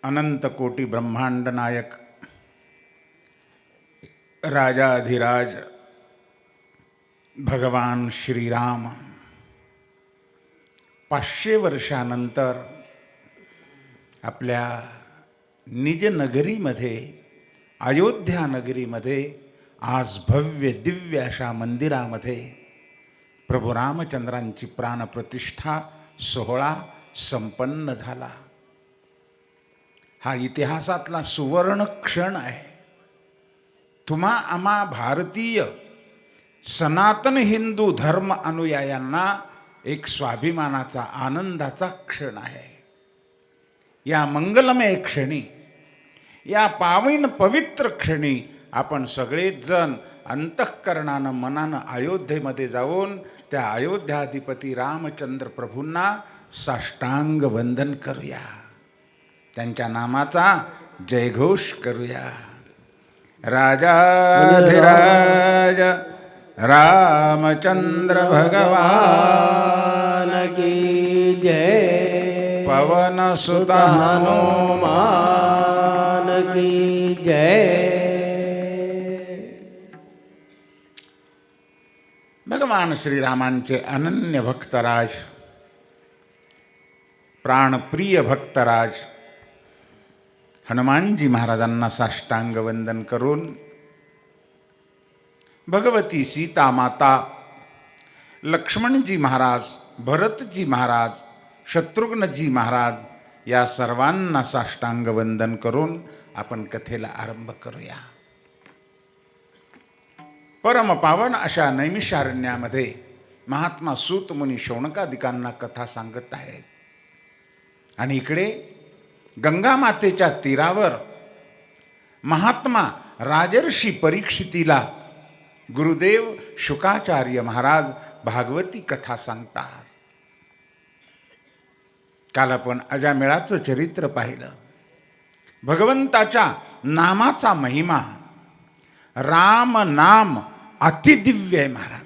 अनंत कोटी ब्रह्मांड नायक राजाधिराज भगवान श्रीराम 500 वर्षानंतर आपल्या निज नगरीमध्ये अयोध्या नगरीमध्ये आज भव्य दिव्य अशा मंदिरामध्ये प्रभू रामचंद्रांची प्राणप्रतिष्ठा सोहळा संपन्न झाला। हा इतिहासातला सुवर्ण क्षण आहे। तुम्हा आम्हा भारतीय सनातन हिंदू धर्म अनुयायांना एक स्वाभिमानाचा आनंदाचा क्षण आहे। या मंगलमय क्षणी, या पावन पवित्र क्षणी आपण सगळेच जण अंतःकरणानं मनानं अयोध्येमध्ये जाऊन त्या अयोध्याधिपती रामचंद्र प्रभूंना साष्टांग वंदन करूया, त्यांच्या नामाचा जयघोष करूया। राजाधिराज रामचंद्र भगवान की जय, पवन सुत हनुमान की जय। भगवान श्रीरामांचे अनन्य भक्तराज, प्राणप्रिय भक्तराज हनुमानजी महाराजांना साष्टांग वंदन करून भगवती सीता माता, लक्ष्मणजी महाराज, भरतजी महाराज, शत्रुघ्नजी महाराज या सर्वांना साष्टांग वंदन करून आपण कथेला आरंभ करूया। परम पावन अशा नैमिषारण्यामध्ये महात्मा सूत मुनी शौनकादिकांना कथा सांगत आहेत आणि इकडे गंगा मातेच्या तीरावर महात्मा राजर्षी परीक्षितीला गुरुदेव शुकाचार्य महाराज भागवती कथा सांगतात। काल आपण अजामेळाचं चरित्र पाहिलं। भगवंताच्या नामाचा महिमा, राम नाम अतिदिव्य आहे महाराज।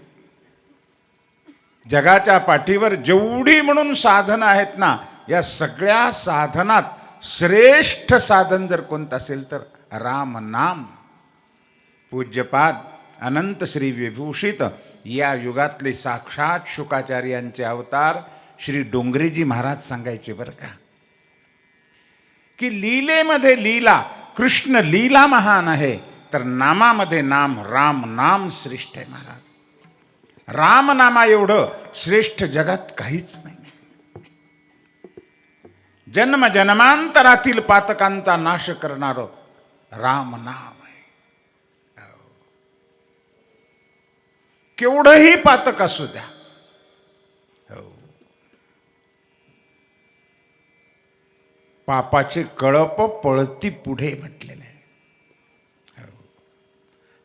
जगाच्या पाठीवर जेवढी म्हणून साधनं आहेत ना, या सगळ्या साधनात श्रेष्ठ साधन जर कोणतं असेल तर राम नाम। पूज्यपाद अनंत श्री विभूषित या युगातले साक्षात शुकाचार्यांचे अवतार श्री डोंगरेजी महाराज सांगायचे बरं का, की लीलेमध्ये लीला, कृष्ण लीला महान आहे, तर नामामध्ये नाम, राम नाम श्रेष्ठ आहे महाराज। राम नामा एवढं श्रेष्ठ जगात काहीच नाही। जन्म जन्मांतरातील पातकांचा नाश करणारं राम नाम आहे। केवढंही पातक असू द्या, पापाचे कळप पळती पुढे म्हटलेलं आहे।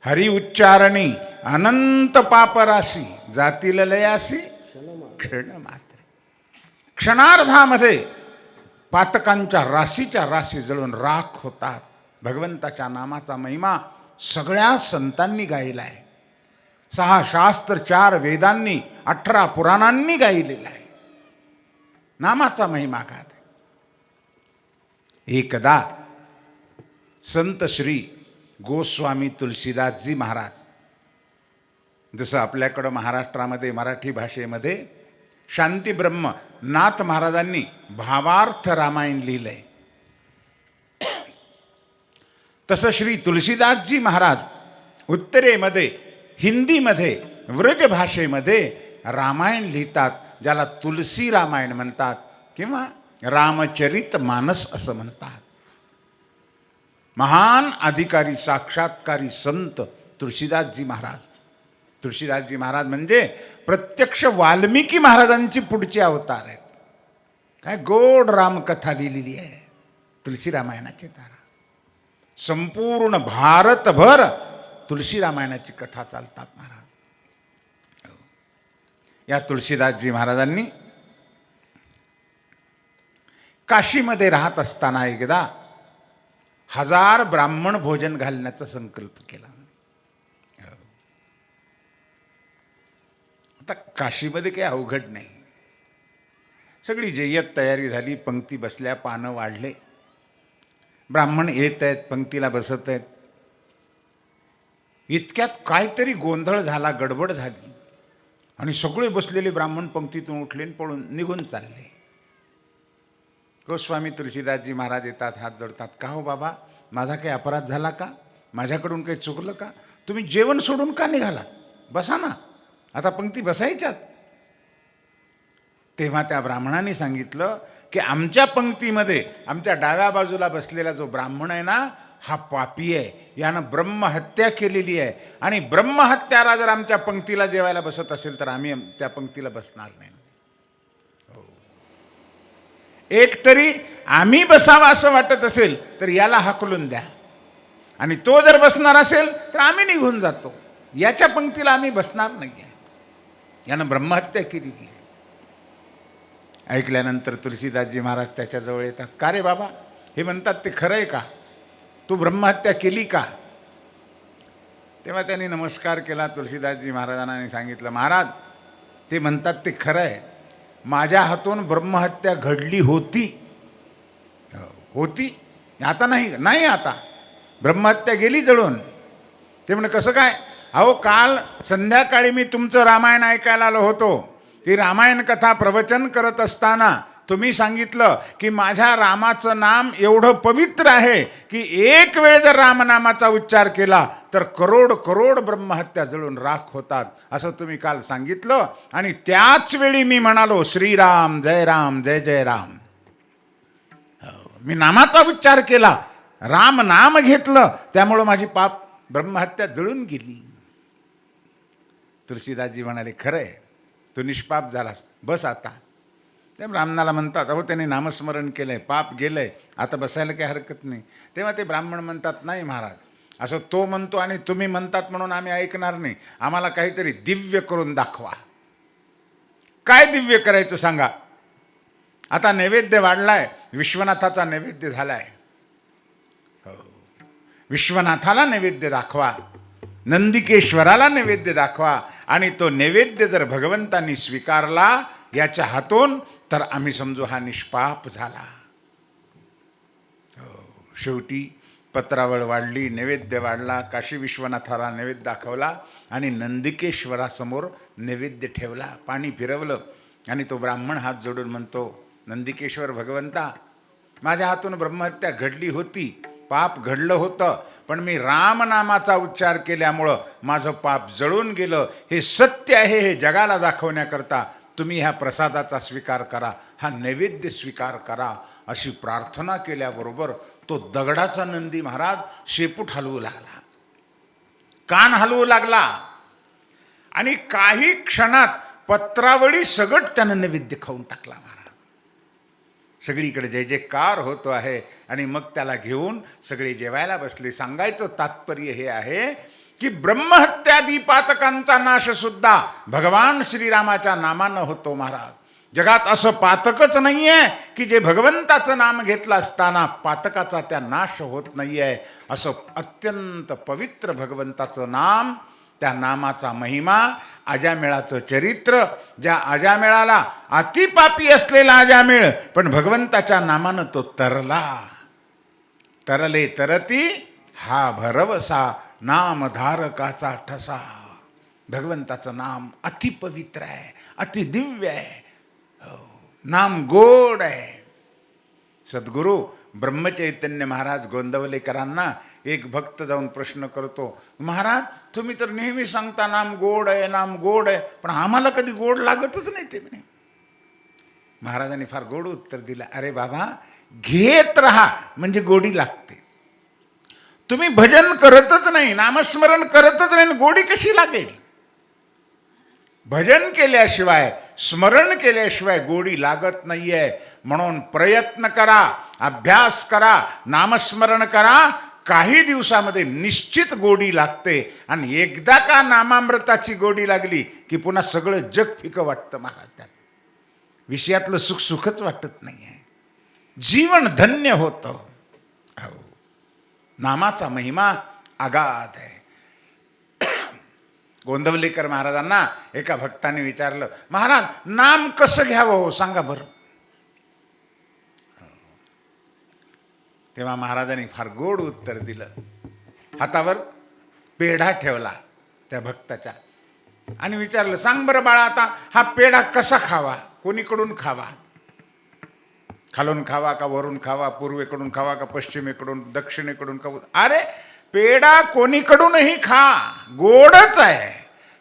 हरी उच्चारणी अनंत पापराशी, जातील लयासी क्षण मात्र। क्षणार्धामध्ये पातकांच्या राशीच्या राशी जळून राख होतात। भगवंताच्या नामाचा महिमा सगळ्या संतांनी गायला आहे। 6 शास्त्र, 4 वेदांनी, 18 पुराणांनी गायलेला आहे। नामाचा महिमा गात। एकदा संत श्री गोस्वामी तुलसीदासजी महाराज, जसं आपल्याकडं महाराष्ट्रामध्ये मराठी भाषेमध्ये शांतीब्रह्म नाथ महाराजांनी भावार्थ रामायण लिहिलंय, तसं श्री तुलसीदासजी महाराज उत्तरेमध्ये हिंदीमध्ये व्रज भाषेमध्ये रामायण लिहितात, ज्याला तुलसी रामायण म्हणतात किंवा रामचरित मानस असं म्हणतात। महान अधिकारी साक्षात्कारी संत तुलसीदासजी महाराज। तुलसीदासजी महाराज म्हणजे प्रत्यक्ष वाल्मिकी महाराजांची पुढचे अवतार आहेत। काय गोड रामकथा लिहिलेली आहे तुलसी रामायणाची तारा। संपूर्ण भारतभर तुलसी रामायणाची कथा चालतात महाराज। या तुलसीदासजी महाराजांनी काशीमध्ये राहत असताना एकदा 1000 ब्राह्मण भोजन घालण्याचा संकल्प केला। आता काशीमध्ये काही अवघड नाही, सगळी जय्यत तयारी झाली, पंक्ती बसल्या, पानं वाढले, ब्राह्मण येत आहेत, पंक्तीला बसत आहेत. इतक्यात काहीतरी गोंधळ झाला, गडबड झाली आणि सगळे बसलेले ब्राह्मण पंक्तीतून उठले आणि पळून निघून चालले. गोस्वामी तुलसीदासजी महाराज येतात, हात जोडतात. का हो बाबा, माझा काही अपराध झाला का? माझ्याकडून काही चुकलं का? तुम्ही जेवण सोडून का निघालात? बसा ना, आता पंक्ती बसायच्यात. तेव्हा त्या ब्राह्मणाने सांगितलं की आमच्या पंक्तीमध्ये आमच्या डाव्या बाजूला बसलेला जो ब्राह्मण आहे ना, हा पापी आहे, यानं ब्रह्महत्या केलेली आहे आणि ब्रह्महत्यारा जर आमच्या पंक्तीला जेवायला बसत असेल तर आम्ही त्या पंक्तीला बसणार नाही. एक तरी आम्ही बसावा असं वाटत असेल तर याला हाकलून द्या, आणि तो जर बसणार असेल तर आम्ही निघून जातो. याच्या पंक्तीला आम्ही बसणार नाही आहे, यानं ब्रह्महत्या केलेली आहे. ऐकल्यानंतर तुलसीदासजी महाराज त्याच्याजवळ येतात. का रे बाबा, हे म्हणतात ते खरं आहे का? तू ब्रह्महत्या केली का? तेव्हा त्यांनी नमस्कार केला तुलसीदासजी महाराजांना आणि सांगितलं, महाराज ते म्हणतात ते खरं आहे, माझ्या हातून ब्रह्महत्या घडली होती. आता नाही आता ब्रह्महत्या गेली जळून. ते म्हणे कसं काय? अहो, काल संध्याकाळी मी तुमचं रामायण ऐकायला आलो होतो. ती रामायण कथा प्रवचन करत असताना तुम्ही सांगितलं की माझ्या रामाचं नाम एवढं पवित्र आहे की एक वेळ जर रामनामाचा उच्चार केला तर करोड करोड ब्रह्महत्या जळून राख होतात, असं तुम्ही काल सांगितलं. आणि त्याच वेळी मी म्हणालो श्रीराम जय राम जय जय राम. मी नामाचा उच्चार केला, राम नाम घेतलं, त्यामुळं माझी पाप ब्रह्महत्या जळून गेली. तुलसीदासजी म्हणाले, खरं आहे, तू निष्पाप झालास, बस आता. ते ब्राह्मणाला म्हणतात, अहो त्याने नामस्मरण केलंय, पाप गेलंय, आता बसायला काही हरकत नाही. तेव्हा ते ब्राह्मण म्हणतात, नाही महाराज, असं तो म्हणतो आणि तुम्ही म्हणतात म्हणून आम्ही ऐकणार नाही, आम्हाला काहीतरी दिव्य करून दाखवा. काय दिव्य करायचं सांगा. आता नैवेद्य वाढलाय, विश्वनाथाचा नैवेद्य झालाय, विश्वनाथाला नैवेद्य दाखवा, नंदिकेश्वराला नैवेद्य दाखवा, आणि तो नैवेद्य जर भगवंतांनी स्वीकारला याच्या हातून तर आम्ही समजू हा निष्पाप झाला. शेवटी पत्रावळ वाढली, नैवेद्य वाढला, काशी विश्वनाथाला नैवेद्य दाखवला आणि नंदिकेश्वरासमोर नैवेद्य ठेवला, पाणी फिरवलं आणि तो ब्राह्मण हात जोडून म्हणतो, नंदिकेश्वर भगवंता, माझ्या हातून ब्रह्महत्या घडली होती, पाप घडलं होतं, पण मी रामनामाचा उच्चार केल्यामुळं माझं पाप जळून गेलं. हे सत्य आहे, हे जगाला दाखवण्याकरता तुम्ही ह्या प्रसादाचा स्वीकार करा, हा नैवेद्य स्वीकार करा, अशी प्रार्थना केल्याबरोबर तो दगडाचा नंदी महाराज शेपूट हलवू लागला, कान हलवू लागला आणि काही क्षणात पत्रावळी सगट त्यानं नैवेद्य खाऊन टाकला. महाराज सगळीकडे जय जयकार होतो आहे आणि मग त्याला घेऊन सगळे जेवायला बसले. सांगायचं तात्पर्य हे आहे की ब्रह्महत्यादी पातकांचा नाश सुद्धा भगवान श्रीरामाच्या नामानं होतो. महाराज जगात असं पातकच नाही आहे की जे भगवंताचं नाम घेतलं असताना पातकाचा त्या नाश होत नाही आहे. असं अत्यंत पवित्र भगवंताचं नाम, त्या नामाचा महिमा, अजामेळाचं चरित्र, ज्या अजामेळाला अतिपापी असलेला अजामेळ पण भगवंताच्या नामानं तो तरला. तरले तरती हा भरवसा, नामधारकाचा ठसा. भगवंताचं नाम अतिपवित्र आहे, अतिदिव्य आहे, नाम गोड आहे. सद्गुरू ब्रह्मचैतन्य महाराज गोंदवलेकरांना एक भक्त जाऊन प्रश्न करतो, महाराज तुम्ही तर नेहमी सांगता नाम गोड आहे, नाम गोड आहे, पण आम्हाला कधी गोड लागतच नाही. ते म्हणे. महाराजांनी फार गोड उत्तर दिलं, अरे बाबा, घेत राहा म्हणजे गोडी लागते. तुम्ही भजन करतच नाही, नामस्मरण करतच नाही, गोडी कशी लागेल? भजन केल्याशिवाय, स्मरण केल्याशिवाय गोडी लागत नाहीये. म्हणून प्रयत्न करा, अभ्यास करा, नामस्मरण करा, काही दिवसामध्ये निश्चित गोडी लागते. आणि एकदा का नामामृताची गोडी लागली की पुन्हा सगळं जग फिकं वाटतं. महाराज विषयातलं सुख सुखच वाटत नाही आहे, जीवन धन्य होतं. नामाचा महिमा अगाध आहे. गोंदवलेकर महाराजांना एका भक्ताने विचारलं, महाराज नाम कसं घ्यावं हो सांगा बरं. तेव्हा महाराजांनी फार गोड उत्तर दिलं. हातावर पेढा ठेवला त्या भक्ताच्या आणि विचारलं, सांग बरं बाळा, आता हा पेढा कसा खावा, कोणीकडून खावा? खालून खावा का वरून खावा, पूर्वेकडून खावा का पश्चिमेकडून, दक्षिणेकडून खावा? अरे पेढा कोणीकडूनही खा, गोडच आहे.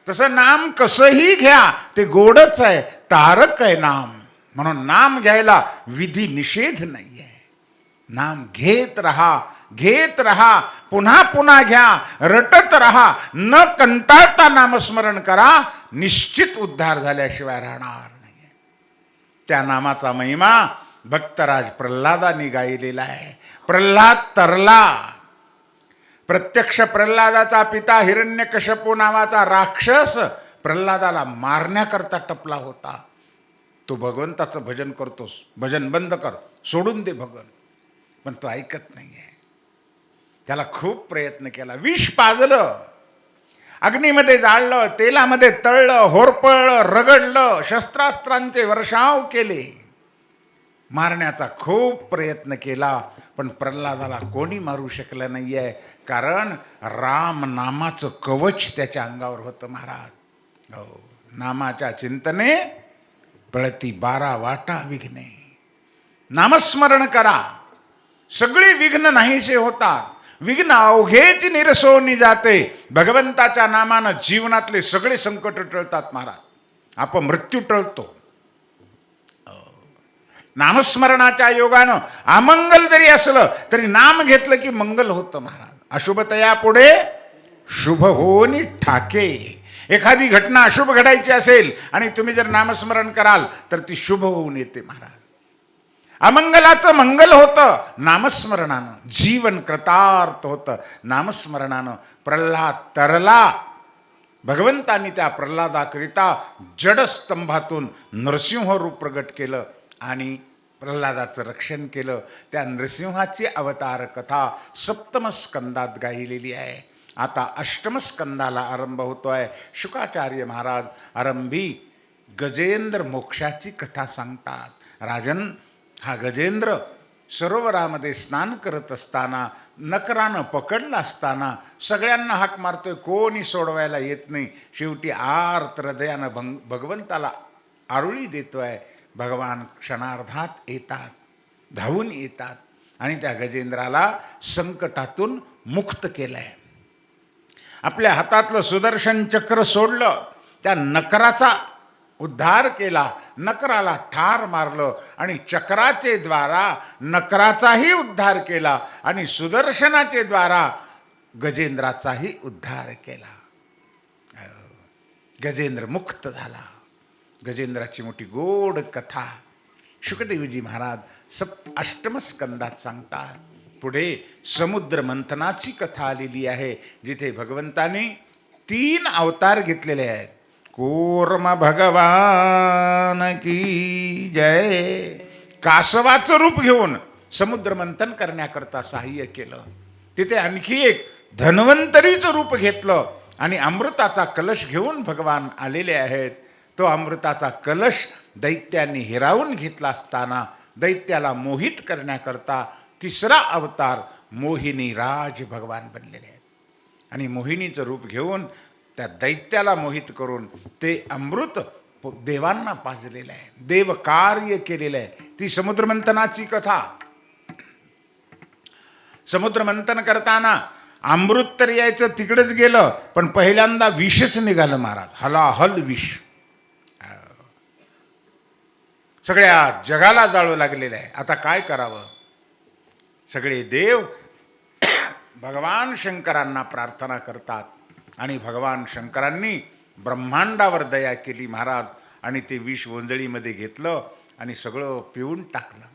तसं नाम कसंही घ्या, ते गोडच आहे, तारक आहे नाम. म्हणून नाम घ्यायला विधी निषेध नाही आहे. नाम घेत रहा, घेत रहा, पुन्हा पुन्हा घ्या, रटत रहा, न कंटाळता नामस्मरण करा, निश्चित उद्धार झाल्याशिवाय राहणार नाही. त्या नामाचा महिमा भक्तराज प्रल्हादांनी गायलेला आहे. प्रल्हाद तरला. प्रत्यक्ष प्रल्हादाचा पिता हिरण्यकश्यपू नावाचा राक्षस प्रल्हादाला मारण्याकरता टपला होता. तो भगवंताचं भजन करतोस, भजन बंद कर, सोडून दे भगवन. पण तो ऐकत नाहीये. त्याला खूप प्रयत्न केला, विष पाजलं, अग्नीमध्ये जाळलं, तेलामध्ये तळलं, होरपळलं, रगडलं, शस्त्रास्त्रांचे वर्षाव केले, मारण्याचा खूप प्रयत्न केला. पण प्रल्हादाला कोणी मारू शकलं नाहीये, कारण राम नामाचं कवच त्याच्या अंगावर होतं. महाराज, हो, नामाच्या चिंतने पळती 12 वाटा विघ्ने. नामस्मरण करा, सगळी विघ्न नाहीसे होतात. विघ्न अवघेच निरसोनी जाते. भगवंताच्या नामानं जीवनातले सगळे संकट टळतात महाराज. आपण मृत्यू टळतो. नामस्मरणाच्या योगानं अमंगल जरी असलं तरी नाम घेतलं की मंगल होतं महाराज. अशुभतया पुढे शुभ होनी ठाके. एखादी घटना अशुभ घडायची असेल आणि तुम्ही जर नामस्मरण कराल तर ती शुभ होऊन येते महाराज. अमंगलाचं मंगल होतं नामस्मरणानं. जीवन कृतार्थ होतं नामस्मरणानं. प्रल्हाद तरला. भगवंतांनी त्या प्रल्हादाकरिता जडस्तंभातून नरसिंह रूप प्रगट केलं आणि प्रल्हादाचं रक्षण केलं. त्या नरसिंहाची अवतार कथा सप्तम स्कंदात गायलेली आहे. आता अष्टम स्कंदाला आरंभ होतोय. शुकाचार्य महाराज आरंभी गजेंद्र मोक्षाची कथा सांगतात. राजन, हा गजेंद्र सरोवरामध्ये स्नान करत असताना नकरानं पकडला असताना सगळ्यांना हाक मारतोय, कोणी सोडवायला येत नाही. शेवटी आर्त हृदयानं भगवंताला आरुळी देतोय. भगवान क्षणार्धात येतात, धावून येतात आणि त्या गजेंद्राला संकटातून मुक्त केलंय. आपल्या हातातलं सुदर्शन चक्र सोडलं, त्या नकराचा उद्धार केला, नकराला ठार मारलं आणि चक्राचे द्वारा नकराचाही उद्धार केला आणि सुदर्शनाचे द्वारा गजेंद्राचाही उद्धार केला. गजेंद्र मुक्त झाला. गजेंद्राची मोठी गोड कथा शुकदेवजी महाराज अष्टम स्कंदात सांगतात. पुढे समुद्र मंथनाची कथा आलेली आहे, जिथे भगवंताने 3 अवतार घेतलेले आहेत. कूर्म भगवान की जय. कासवाचं रूप घेऊन समुद्र मंथन करण्याकरता सहाय्य केलं. तिथे आणखी एक धन्वंतरीचं रूप घेतलं आणि अमृताचा कलश घेऊन भगवान आलेले आहेत. तो अमृताचा कलश दैत्यांनी हिरावून घेतला असताना दैत्याला मोहित करण्याकरता 3रा अवतार मोहिनी राज भगवान बनलेले आहेत. आणि मोहिनीचं रूप घेऊन त्या दैत्याला मोहित करून ते अमृत देवांना पाजलेलं आहे, देव कार्य केलेलं आहे. ती समुद्रमंथनाची कथा. समुद्रमंथन करताना अमृत तर यायचं तिकडेच गेलं, पण पहिल्यांदा विषच निघालं महाराज. हलाहल विष सगळ्या जगाला जाळू लागलेलं आहे. आता काय करावं? सगळे देव भगवान शंकरांना प्रार्थना करतात आणि भगवान शंकरांनी ब्रह्मांडावर दया केली महाराज. आणि ते विष ओंजळीमध्ये घेतलं आणि सगळं पिऊन टाकलं.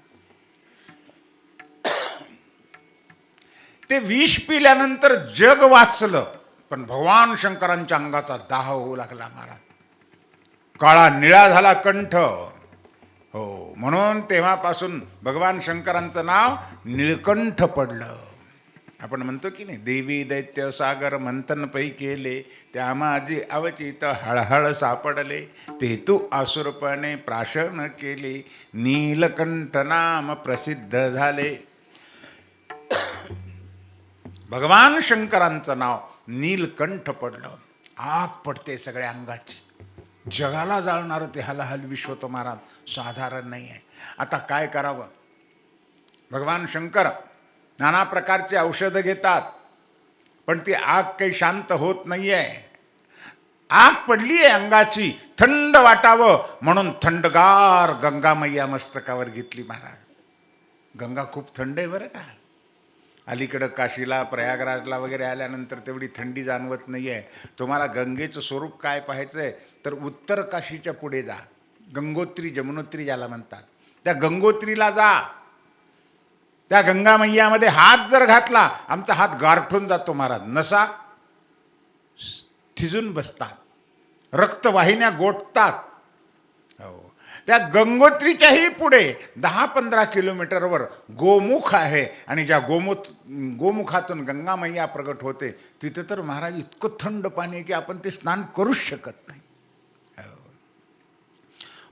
ते विष पिल्यानंतर जग वाचलं, पण भगवान शंकरांच्या अंगाचा दाह होऊ लागला महाराज. काळा निळा झाला कंठ. हो, म्हणून तेव्हापासून भगवान शंकरांचं नाव निळकंठ पडलं. आपण म्हणतो की नाही, देवी दैत्य सागर मंथन पै केले, त्या माझे अवचित हळहळ सापडले, ते तू आसुरपणे प्राशन केले, नीलकंठ नाम प्रसिद्ध झाले. भगवान शंकरांचं नाव नीलकंठ पडलं. आग पडते सगळ्या अंगाची. जगाला जाळणारं ते हलाहल विश्व तो महाराज साधारण नाही आहे. आता काय करावं? भगवान शंकर नाना प्रकारचे औषधं घेतात, पण ती आग काही शांत होत नाही आहे. आग पडली आहे अंगाची, थंड वाटावं म्हणून थंडगार गंगा मैया मस्तकावर घेतली महाराज. गंगा खूप थंड आहे बरं का. अलीकडं काशीला प्रयागराजला वगैरे आल्यानंतर तेवढी थंडी जाणवत नाही आहे. तुम्हाला गंगेचं स्वरूप काय पाहायचं आहे तर उत्तर काशीच्या पुढे जा. गंगोत्री जमुनोत्री ज्याला म्हणतात, त्या गंगोत्रीला जा. त्या गंगा मैयामध्ये हात जर घातला, आमचा हात गारठून जातो महाराज. नसा थिजून बसतात, रक्तवाहिन्या गोठतात. हो, त्या गंगोत्रीच्याही पुढे 10-15 किलोमीटरवर गोमुख आहे, आणि ज्या गोमुखातून गंगा मैया प्रगट होते तिथं तर महाराज इतकं थंड पाणी आहे की आपण ते स्नान करूच शकत नाही.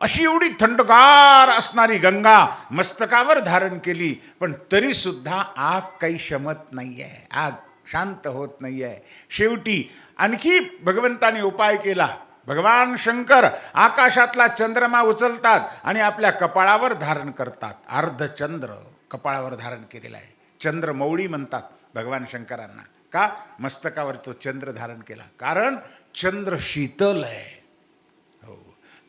अशी एवढी थंडगार असणारी गंगा मस्तकावर धारण केली, पण तरी सुद्धा आग काही शमत नाही आहे, आग शांत होत नाही आहे. शेवटी आणखी भगवंताने उपाय केला. भगवान शंकर आकाशातला चंद्रमा उचलतात आणि आपल्या कपाळावर धारण करतात. अर्धचंद्र कपाळावर धारण केलेला आहे. चंद्रमौळी म्हणतात भगवान शंकरांना. का? मस्तकावर तो चंद्र धारण केला, कारण चंद्र शीतल आहे.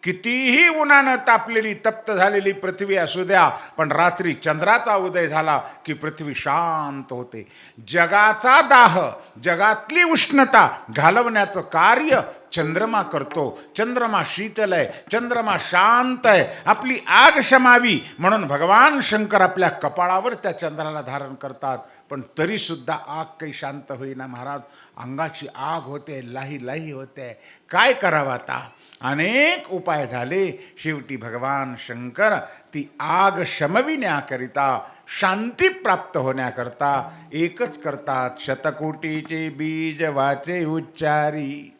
कितीही उन्हानं तापलेली तप्त झालेली पृथ्वी असू द्या, पण रात्री चंद्राचा उदय झाला की पृथ्वी शांत होते. जगाचा दाह, जगातली उष्णता घालवण्याचं कार्य चंद्रमा करतो. चंद्रमा शीतल आहे, चंद्रमा शांत आहे. आपली आग शमावी म्हणून भगवान शंकर आपल्या कपाळावर त्या चंद्राला धारण करतात, पण तरी सुद्धा आग काही शांत होईना महाराज. अंगाची आग होते, लाही लाही होते. काय करावं आता? अनेक उपाय झाले. शेवटी भगवान शंकर ती आग शमविण्याकरिता, शांती प्राप्त होण्याकरता एकच करतात. शतकोटीचे बीज वाचे उच्चारी.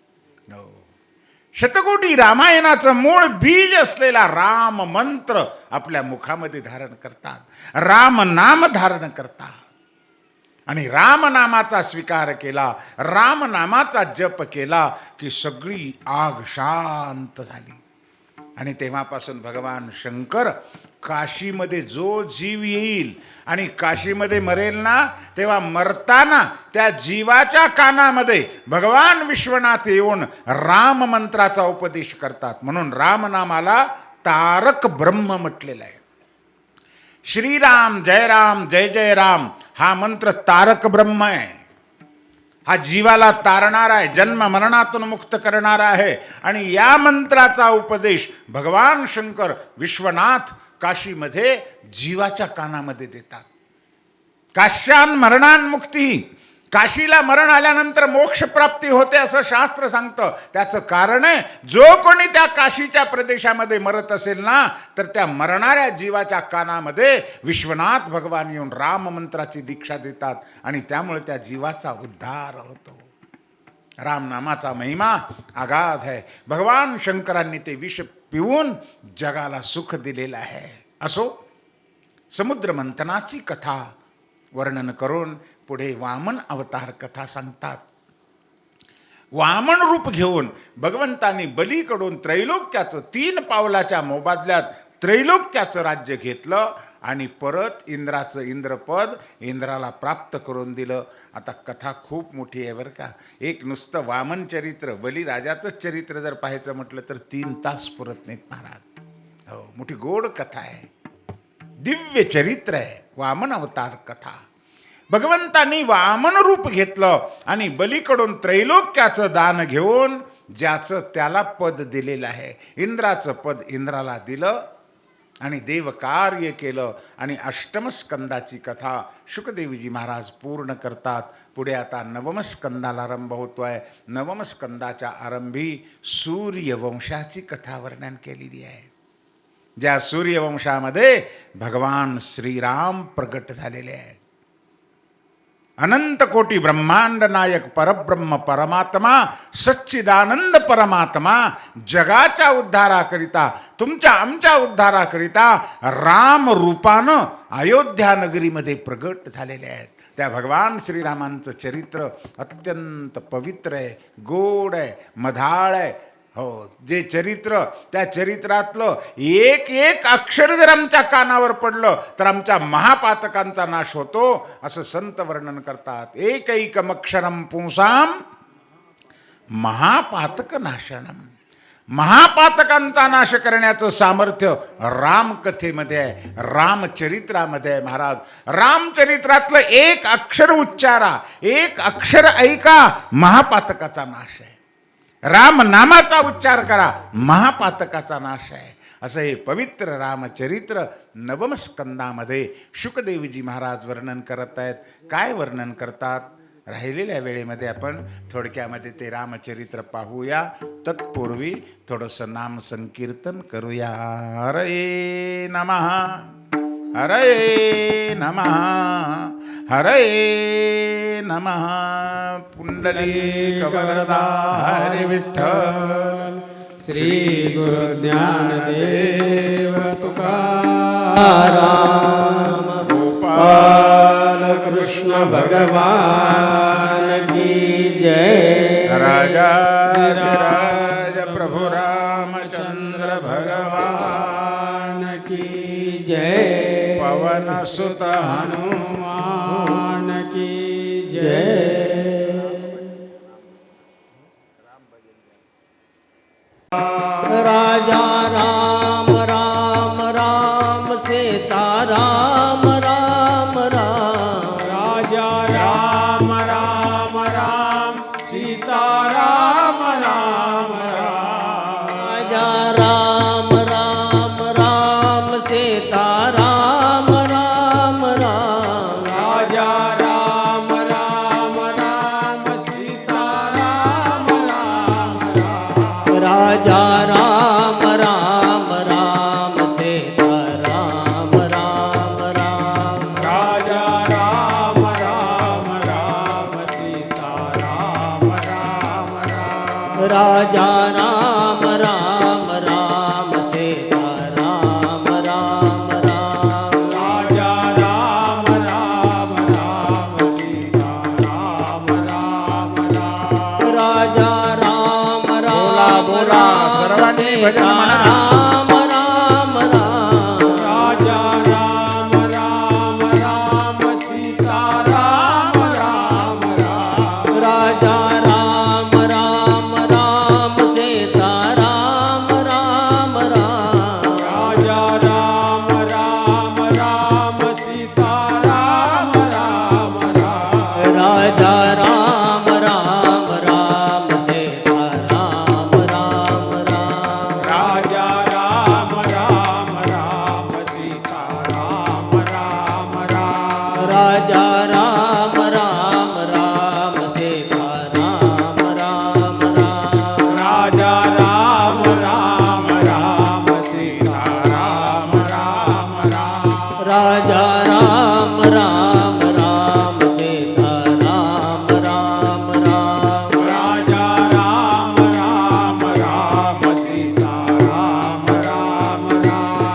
शतकोटी रामायणाचं मूळ बीज असलेला राम मंत्र आपल्या मुखामध्ये धारण करतात, राम नाम धारण करतात, आणि रामनामाचा स्वीकार केला, रामनामाचा जप केला की सगळी आग शांत झाली. आणि तेव्हापासून भगवान शंकर काशीमध्ये जो जीव येईल आणि काशीमध्ये मरेल ना, तेव्हा मरताना त्या जीवाच्या कानामध्ये भगवान विश्वनाथ येऊन राम मंत्राचा उपदेश करतात. म्हणून रामनामाला तारक ब्रह्म म्हटलेलं आहे. श्रीराम जय राम जय जय राम हा मंत्र तारक ब्रह्म आहे. हा जीवाला तारणारा आहे, जन्म मरणातून मुक्त करणारा आहे. आणि या मंत्राचा उपदेश भगवान शंकर विश्वनाथ काशीमध्ये जीवाच्या कानामध्ये देतात. काश्यान मरणान मुक्ती. काशीला मरण आल्यानंतर मोक्ष प्राप्ती होते असं शास्त्र सांगतं. त्याचं कारण आहे, जो कोणी त्या काशीच्या प्रदेशामध्ये मरत असेल ना, तर त्या मरणाऱ्या जीवाच्या कानामध्ये विश्वनाथ भगवान येऊन राम मंत्राची दीक्षा देतात, आणि त्यामुळे त्या जीवाचा उद्धार होतो. रामनामाचा महिमा अगाध आहे. भगवान शंकरांनी ते विष पिऊन जगाला सुख दिलेलं आहे. असो, समुद्र मंथनाची कथा वर्णन करून पुढे वामन अवतार कथा सांगतात. वामन रूप घेऊन भगवंतांनी बलीकडून त्रैलोक्याचं 3 पावलाच्या मोबदल्यात त्रैलोक्याचं राज्य घेतलं आणि परत इंद्राचं इंद्रपद इंद्राला प्राप्त करून दिलं. आता कथा खूप मोठी आहे बरं का. एक नुसतं वामन चरित्र, बलीराजाचं चरित्र जर पाहायचं म्हटलं तर 3 तास पुरत नाहीत महाराज. हो, मोठी गोड कथा आहे, दिव्य चरित्र आहे वामन अवतार कथा. भगवंतांनी वामन रूप घेतलं आणि बलीकडून त्रैलोक्याचं दान घेऊन ज्याचं त्याला पद दिलेलं आहे, इंद्राचं पद इंद्राला दिलं आणि देव कार्य केलं. आणि अष्टम स्कंदाची कथा शुकदेवजी महाराज पूर्ण करतात. पुढे आता नवम स्कंदाला आरंभ होतोय. नवम स्कंदाच्या आरंभी सूर्यवंशाची कथा वर्णन केलेली आहे. ज्या सूर्यवंशामध्ये भगवान श्रीराम प्रगट झालेले आहेत. अनंत कोटी ब्रह्मांड नायक परब्रह्म परमात्मा सच्चिदानंद परमात्मा जगाच्या उद्धाराकरिता तुमच्या आमच्या उद्धाराकरिता राम रूपानं अयोध्या नगरीमध्ये प्रगट झालेले आहेत. त्या भगवान श्रीरामांचं चरित्र अत्यंत पवित्र आहे, गोड आहे, मधाळ आहे. हो, जे चरित्र, त्या चरित्रातलं एक एक अक्षर जर आमच्या कानावर पडलं तर आमच्या महापातकांचा नाश होतो असं संत वर्णन करतात. एकैकमक्षरम पुंसाम महापातक नाशनम. महापातकांचा नाश करण्याचं सामर्थ्य रामकथेमध्ये आहे, रामचरित्रामध्ये आहे. महाराज, रामचरित्रातलं एक अक्षर उच्चारा, एक अक्षर ऐका, महापातकाचा नाश आहे. राम नामाचा उच्चार करा, महापातकाचा नाश आहे. असं हे पवित्र रामचरित्र नवम स्कंदामध्ये शुकदेवजी महाराज वर्णन करत आहेत. काय वर्णन करतात? राहिलेल्या वेळेमध्ये आपण थोडक्यामध्ये ते रामचरित्र पाहूया. तत्पूर्वी थोडंसं नाम संकीर्तन करूया. हरे नमः, हरे नमः, हरे नमः. पुंडलीकवरदा हरि विठ्ठल. श्री गुरु ज्ञानदेव तुकाराम. गोपाल कृष्ण भगवान की जय. राजाधिराज प्रभु रामचंद्र भगवान की जय. पवन सुत हनुमान की जय. राजा राम राम राम सीता राम राम राम. राजा राम राम राम सीता राम राम राम. राजा राम राम राम सीता राम राम राम. राजा राम राम राम सीता राम राम राम. राजा राम राम राम सीता राम राम राम. राजा राम राम राम सीता राम राम राम. राजा राम राम राम सीता राम राम राम. राजा राम राम राम सीता राम राम राम. राजा राम बोला राम बोला सर्वांनी भजन म्हणा. राम राम राम. राजा राम राम राम सीता राम राम राम. राजा राम राम राम सीता राम राम राम. राजा राम राम राम सीता राम राम राम. राजा राम राम राम सीता राम राम राम. राजा राम राम राम सीता राम राम राम. राजा राम राम राम सीता राम राम राम. राजा राम राम राम सीता राम राम राम. राजा राम राम राम सीता राम राम राम. राजा राम राम राम सीता राम राम राम. राजा राम राम राम सीता राम राम राम.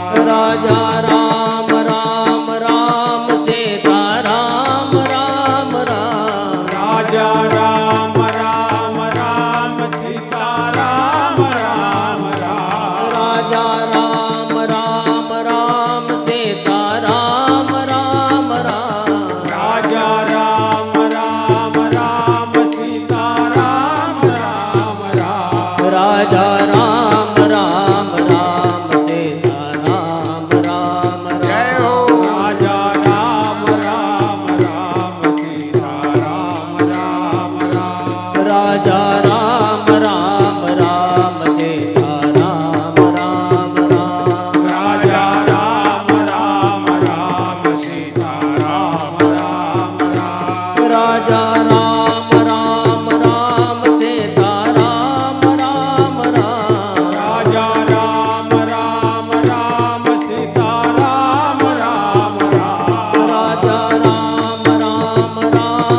राजा राम राम राम सीता राम राम राम. राजा राम राम राम सीता राम राम राम. राजा राम राम राम सीता राम राम राम. राजा राम राम राम सीता राम राम जय राम. हो. राजा राम राम राम सीता राम राम राम. राजा राम राम राम सीता राम राम राम. राजा राम राम राम सीता राम राम राम. राजा राम राम राम सीता राम राम राम. राजा राम राम राम सीता राम राम राम. राजा राम राम राम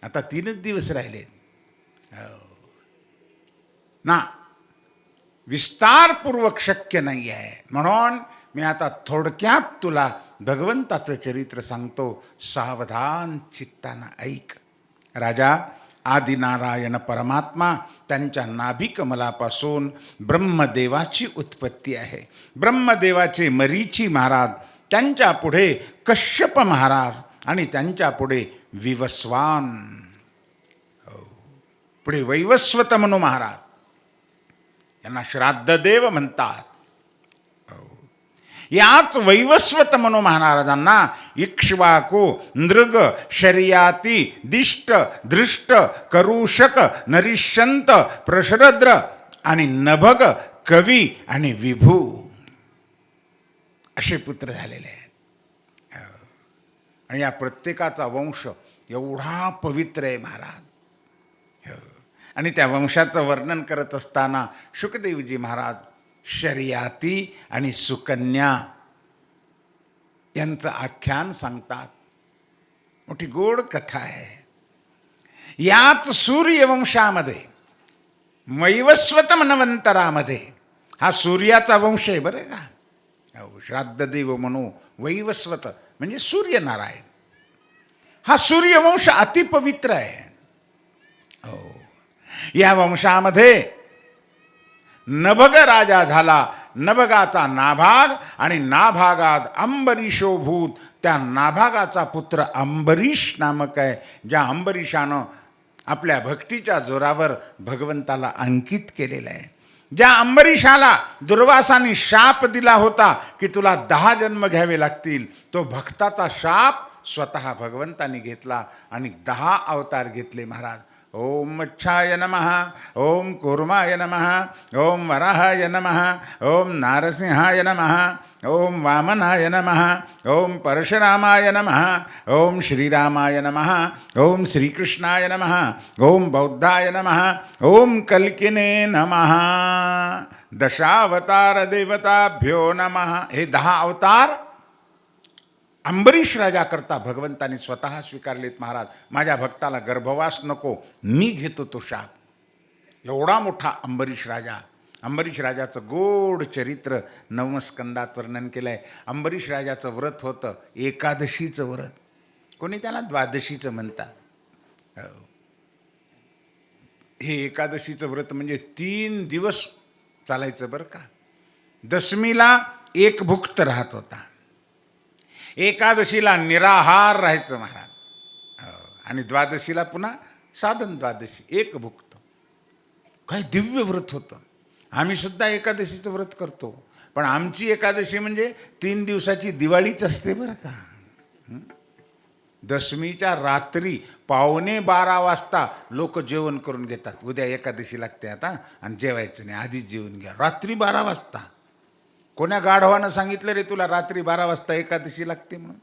आता 3च दिवस राहिले ना, विस्तारपूर्वक शक्य नाही आहे. म्हणून मी आता थोडक्यात तुला भगवंताचं चरित्र सांगतो, सावधान चित्तानं ऐक. राजा, आदिनारायण परमात्मा त्यांच्या नाभिकमलापासून ब्रह्मदेवाची उत्पत्ती आहे. ब्रह्मदेवाचे मरीची महाराज, त्यांच्या पुढे कश्यप महाराज आणि त्यांच्या पुढे विवस्वान, पुढे वैवस्वत मनु महाराज, यांना श्राद्धदेव म्हणतात. याच वैवस्वत मनु महाराजांना इक्ष्वाकु, नृग, शर्याती, दिष्ट, धृष्ट, करुषक, नरिष्यंत, प्रशरद्र आणि नभग, कवी आणि विभू असे पुत्र झालेले आहेत. आणि या प्रत्येकाचा वंश एवढा पवित्र आहे महाराज. आणि त्या वंशाचं वर्णन करत असताना शुकदेवजी महाराज शर्याती आणि सुकन्या यांचं आख्यान सांगतात. मोठी गोड कथा आहे. याच सूर्यवंशामध्ये, वैवस्वत मनवंतरामध्ये, हा सूर्याचा वंश आहे बरं का. श्राद्धदेव म्हणू, वैवस्वत म्हणजे सूर्यनारायण. हा सूर्यवंश अतिपवित्र आहे. या वंशामध्ये नभग राजा झाला. नभगाचा नाभाग आणि नाभागात अंबरीशोभूत, त्या नाभागाचा पुत्र अंबरीश नामक आहे, ज्या अंबरीशानं आपल्या भक्तीच्या जोरावर भगवंताला अंकित केलेलं आहे. ज्या अंबरीशाला दुर्वासाने शाप दिला होता की तुला 10 जन्म घ्यावे लागतील, तो भक्ताचा शाप स्वतः भगवंताने घेतला आणि 10 अवतार घेतले महाराज. ओम मच्छाय नमः, ओम कूर्माय नमः, ओम वराहाय नमः, ओम नारसिंहाय नमः, ओम वामनाय नमः, ओम परशुरामाय नमः, ओम श्रीरामाय नमः, ओम श्रीकृष्णाय नमः, ओम बौद्धाय नमः, ओम कल्किने नमः. 10 देवताभ्यो नमः. हे 10 अवतार अंबरीश राजा करता भगवंताने स्वतः स्वीकारलेत महाराज. माझ्या भक्ताला गर्भवास नको, मी घेतो तो शाप. एवढा मोठा अंबरीश राजा. अंबरीश राजाचं गोड चरित्र 9 स्कंदात वर्णन केलं आहे. अंबरीश राजाचं व्रत होतं एकादशीचं व्रत, कोणी त्याला द्वादशीचं म्हणतात. हे एकादशीचं व्रत म्हणजे 3 दिवस चालायचं बरं का. दशमीला एक भुक्त राहत होता, एकादशीला निराहार राहायचं महाराज, आणि द्वादशीला पुन्हा साधन द्वादशी एक भुक्त. काय दिव्य व्रत होतं. आम्ही सुद्धा एकादशीचं व्रत करतो, पण आमची एकादशी म्हणजे 3 दिवसाची दिवाळीच असते बरं का. दशमीच्या रात्री 11:15 वाजता लोक जेवण करून घेतात. उद्या एकादशी लागते आता आणि जेवायचं नाही, आधीच जेवून घ्या. रात्री 12 वाजता. कोण्या गाढवानं सांगितलं रे तुला रात्री 12 वाजता एकादशी लागते म्हणून?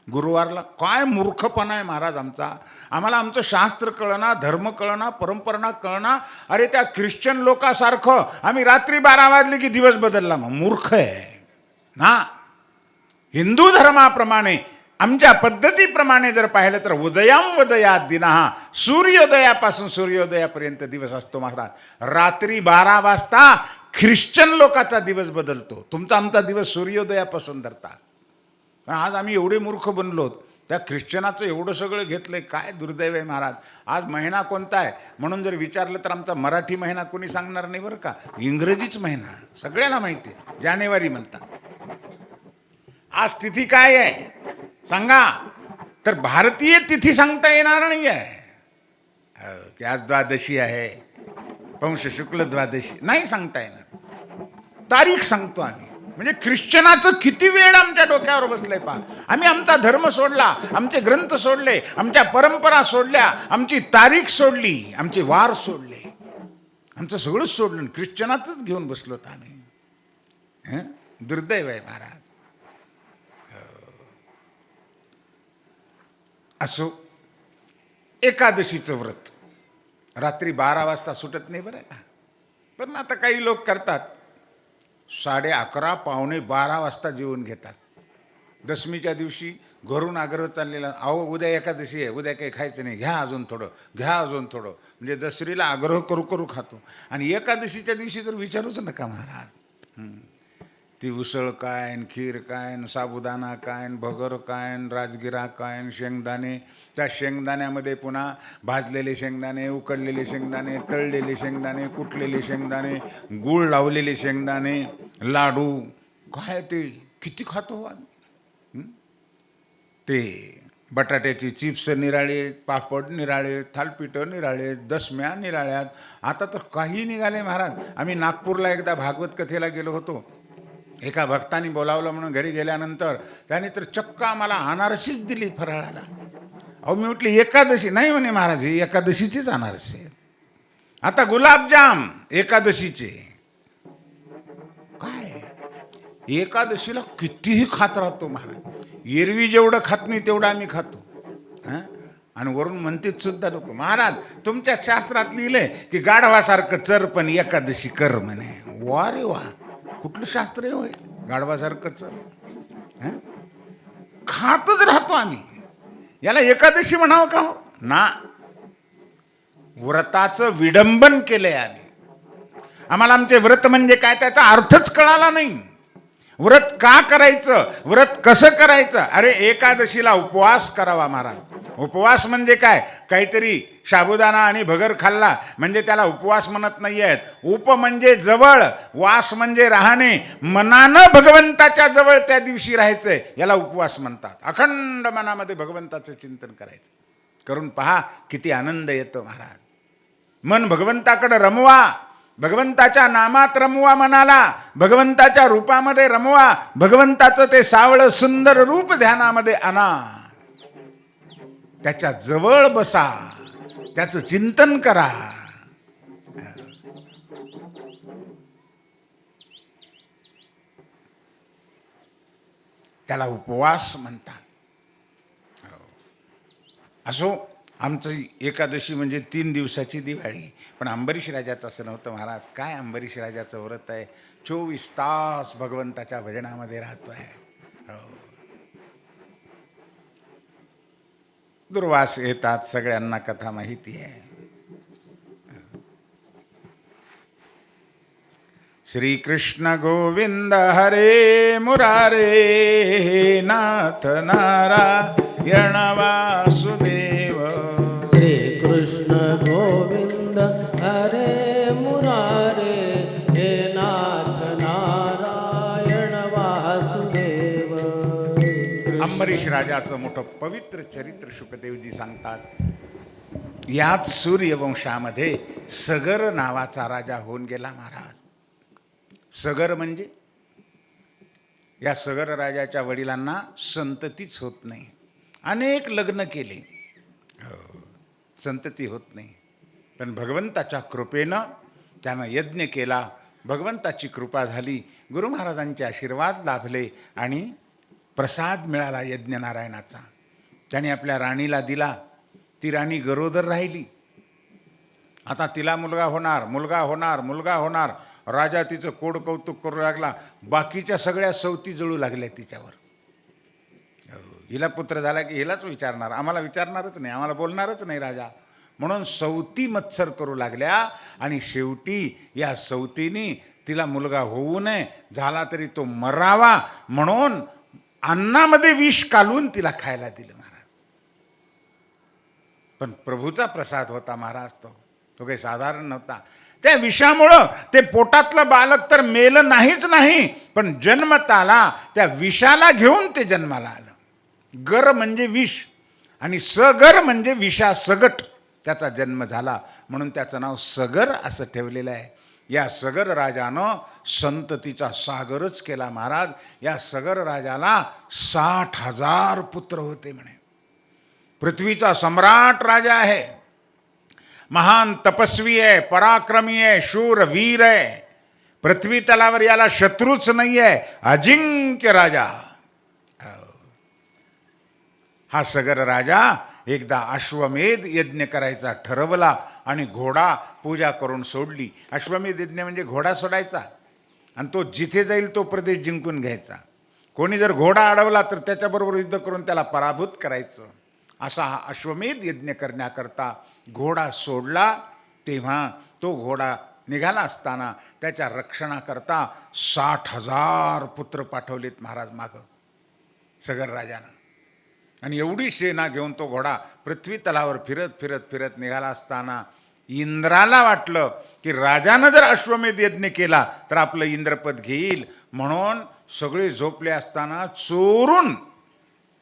गुरुवारला. काय मूर्खपणा आहे महाराज आमचा. आम्हाला आमचं शास्त्र कळना, धर्म कळना, परंपरा कळना. अरे त्या ख्रिश्चन लोकांसारखं आम्ही रात्री 12 वाजले की दिवस बदलला. मग मूर्ख आहे ना. हिंदू धर्माप्रमाणे, आमच्या पद्धतीप्रमाणे जर पाहिलं तर उदयाम वदयात दिनहा, सूर्योदयापासून सूर्योदयापर्यंत दिवस असतो महाराज. रात्री 12 वाजता ख्रिश्चन लोकांचा दिवस बदलतो. तुमचा आमचा दिवस सूर्योदयापासून धरतात. पण आज आम्ही एवढे मूर्ख बनलोत. त्या ख्रिश्चनाचं एवढं सगळं घेतलंय. काय दुर्दैव आहे महाराज. आज महिना कोणता आहे म्हणून जर विचारलं तर आमचा मराठी महिना कोणी सांगणार नाही बरं का. इंग्रजीच महिना सगळ्यांना माहिती आहे, जानेवारी म्हणतात. आज तिथी काय आहे सांगा, तर भारतीय तिथी सांगता येणार नाही आहे की आज द्वादशी आहे, पौष शुक्ल द्वादशी, नाही सांगता येणार. तारीख सांगतो आम्ही. म्हणजे ख्रिश्चनाचं किती वेळ आमच्या डोक्यावर बसलंय पहा. आम्ही आमचा धर्म सोडला, आमचे ग्रंथ सोडले, आमच्या परंपरा सोडल्या, आमची तारीख सोडली, आमचे वार सोडले, आमचं सगळंच सोडलं, ख्रिश्चनाचंच घेऊन बसलोत आम्ही. दुर्दैव आहे महाराज. असो, एकादशीचं व्रत रात्री 12 वाजता सुटत नाही बरं का. पण आता काही लोक करतात 11:30 पावणे 12 वाजता जेवून घेतात. दशमीच्या दिवशी घरून आग्रह चाललेला, अहो उद्या एकादशी आहे, उद्या काही खायचं नाही, घ्या अजून थोडं, घ्या अजून थोडं. म्हणजे दसरीला आग्रह करू करू खातो. आणि एकादशीच्या दिवशी तर विचारूच नका महाराज. ती उसळ काय, खीर काय, साबुदाणा काय, भगर काय, राजगिरा काय, शेंगदाणे. त्या शेंगदाण्यामध्ये पुन्हा भाजलेले शेंगदाणे, उकडलेले शेंगदाणे, तळलेले शेंगदाणे, कुटलेले शेंगदाणे, गूळ लावलेले शेंगदाणे, लाडू. काय ते किती खातो आम्ही. ते बटाट्याची चिप्स निराळे, पापड निराळे, थालपिठं निराळे, दशम्या निराळ्यात. आता तर काही निघाले महाराज. आम्ही नागपूरला एकदा भागवत कथेला गेलो होतो. एका भक्तानी बोलावलं म्हणून घरी गेल्यानंतर त्याने तर चक्क आम्हाला अनारशीच दिली फराळाला. अहो मी म्हटली एकादशी नाही म्हणे महाराज, ही एकादशीचीच अनारशी. आता गुलाबजाम एकादशीचे. काय एकादशीला कितीही खात राहतो महाराज. एरवी जेवढं खात नाही तेवढं आम्ही खातो. आणि वरून म्हणतात सुद्धा लोक, महाराज तुमच्या शास्त्रात लिहिलंय की गाढवासारखं चर पण एकादशी कर म्हणे. वा रे वा, कुठलं शास्त्र आहे होय गाढवासारखं चर. खातच राहतो आम्ही. याला एकादशी म्हणावं का हो ना. व्रताचं विडंबन केलंय आम्ही. आम्हाला आमचे व्रत म्हणजे काय त्याचा अर्थच कळाला नाही. व्रत का करायचं, व्रत कसं करायचं. अरे एकादशीला उपवास करावा महाराज. उपवास म्हणजे काय, काहीतरी साबुदाणा आणि भगर खाल्ला म्हणजे त्याला उपवास म्हणत नाही आहेत. उप म्हणजे जवळ, वास म्हणजे राहणे. मनानं भगवंताच्या जवळ त्या दिवशी राहायचंय, याला उपवास म्हणतात. अखंड मनामध्ये भगवंताचं चिंतन करायचं. करून पहा किती आनंद येतो महाराज. मन भगवंताकडे रमवा, भगवंताच्या नामात रमवा मनाला, भगवंताच्या रूपामध्ये रमवा. भगवंताचं ते सावळं सुंदर रूप ध्यानामध्ये आणा. त्याच्या जवळ बसा, त्याचं चिंतन करा. त्याला उपवास म्हणतात. असो, आमचं एकादशी म्हणजे 3 दिवसाची दिवाळी. पण अंबरीश राजाचं असं नव्हतं महाराज. काय अंबरीश राजाचं व्रत आहे, 24 तास भगवंताच्या भजनामध्ये राहतोय. दुर्वास येतात, सगळ्यांना कथा माहिती आहे. श्रीकृष्ण गोविंद हरे मुरारे, नाथ नारायण वासुदेव. श्री कृष्ण गोविंद हरे मुरारे, हे नाथ नारायण वासुदेव. अंबरीश राजाचं मोठं पवित्र चरित्र शुकदेवजी सांगतात. याच सूर्यवंशामध्ये सगर नावाचा राजा होऊन गेला महाराज. सगर म्हणजे, या सगर राजाच्या वडिलांना संततीच होत नाही. अनेक लग्न केले, संतती होत नाही. पण भगवंताच्या कृपेनं त्यानं यज्ञ केला. भगवंताची कृपा झाली, गुरु महाराजांचे आशीर्वाद लाभले आणि प्रसाद मिळाला यज्ञनारायणाचा. त्याने आपल्या राणीला दिला. ती राणी गरोदर राहिली. आता तिला मुलगा होणार, मुलगा होणार, मुलगा होणार. राजा तिचं कोड कौतुक करू लागला. बाकीच्या सगळ्या सवती जळू लागल्या तिच्यावर. हिला पुत्र झाला की हिलाच विचारणार, आम्हाला विचारणारच नाही, आम्हाला बोलणारच नाही राजा. म्हणून सवती मत्सर करू लागल्या. आणि शेवटी या सवतीनी तिला मुलगा होऊ नये, झाला तरी तो मरावा म्हणून अन्नामध्ये विष कालवून तिला खायला दिलं महाराज. पण प्रभूचा प्रसाद होता महाराज. तो काही साधारण नव्हता. त्या विषामुळं ते पोटातलं बालक तर मेलं नाहीच नाही, पण जन्मत आला त्या विषाला घेऊन ते जन्माला आलं. गर म्हणजे विष आणि सगर म्हणजे विषासगट. त्याचा जन्म झाला म्हणून त्याचं नाव सगर असं ठेवलेलं आहे. या सगर राजानं संततीचा सागरच केला महाराज. या सगर राजाला 60,000 पुत्र होते म्हणे. पृथ्वीचा सम्राट राजा आहे, महान तपस्वी आहे, पराक्रमी आहे, शूर वीर आहे. पृथ्वी तलावर याला शत्रूच नाही आहे, अजिंक्य राजा. हा सगर राजा एकदा अश्वमेध यज्ञ करायचा ठरवला आणि घोडा पूजा करून सोडली. अश्वमेध यज्ञ म्हणजे घोडा सोडायचा आणि तो जिथे जाईल तो प्रदेश जिंकून घ्यायचा. कोणी जर घोडा अडवला तर त्याच्याबरोबर युद्ध करून त्याला पराभूत करायचं. असा हा अश्वमेध यज्ञ करण्याकरता घोडा सोडला. तेव्हा तो घोडा निघाला असताना त्याच्या रक्षणाकरता 60,000 पुत्र पाठवलेत महाराज मागं सगर राजानं. आणि एवढी सेना घेऊन तो घोडा पृथ्वी तलावर फिरत फिरत फिरत निघाला असताना इंद्राला वाटलं की राजानं जर अश्वमेध यज्ञ केला तर आपलं इंद्रपद घेईल. म्हणून सगळे झोपले असताना चोरून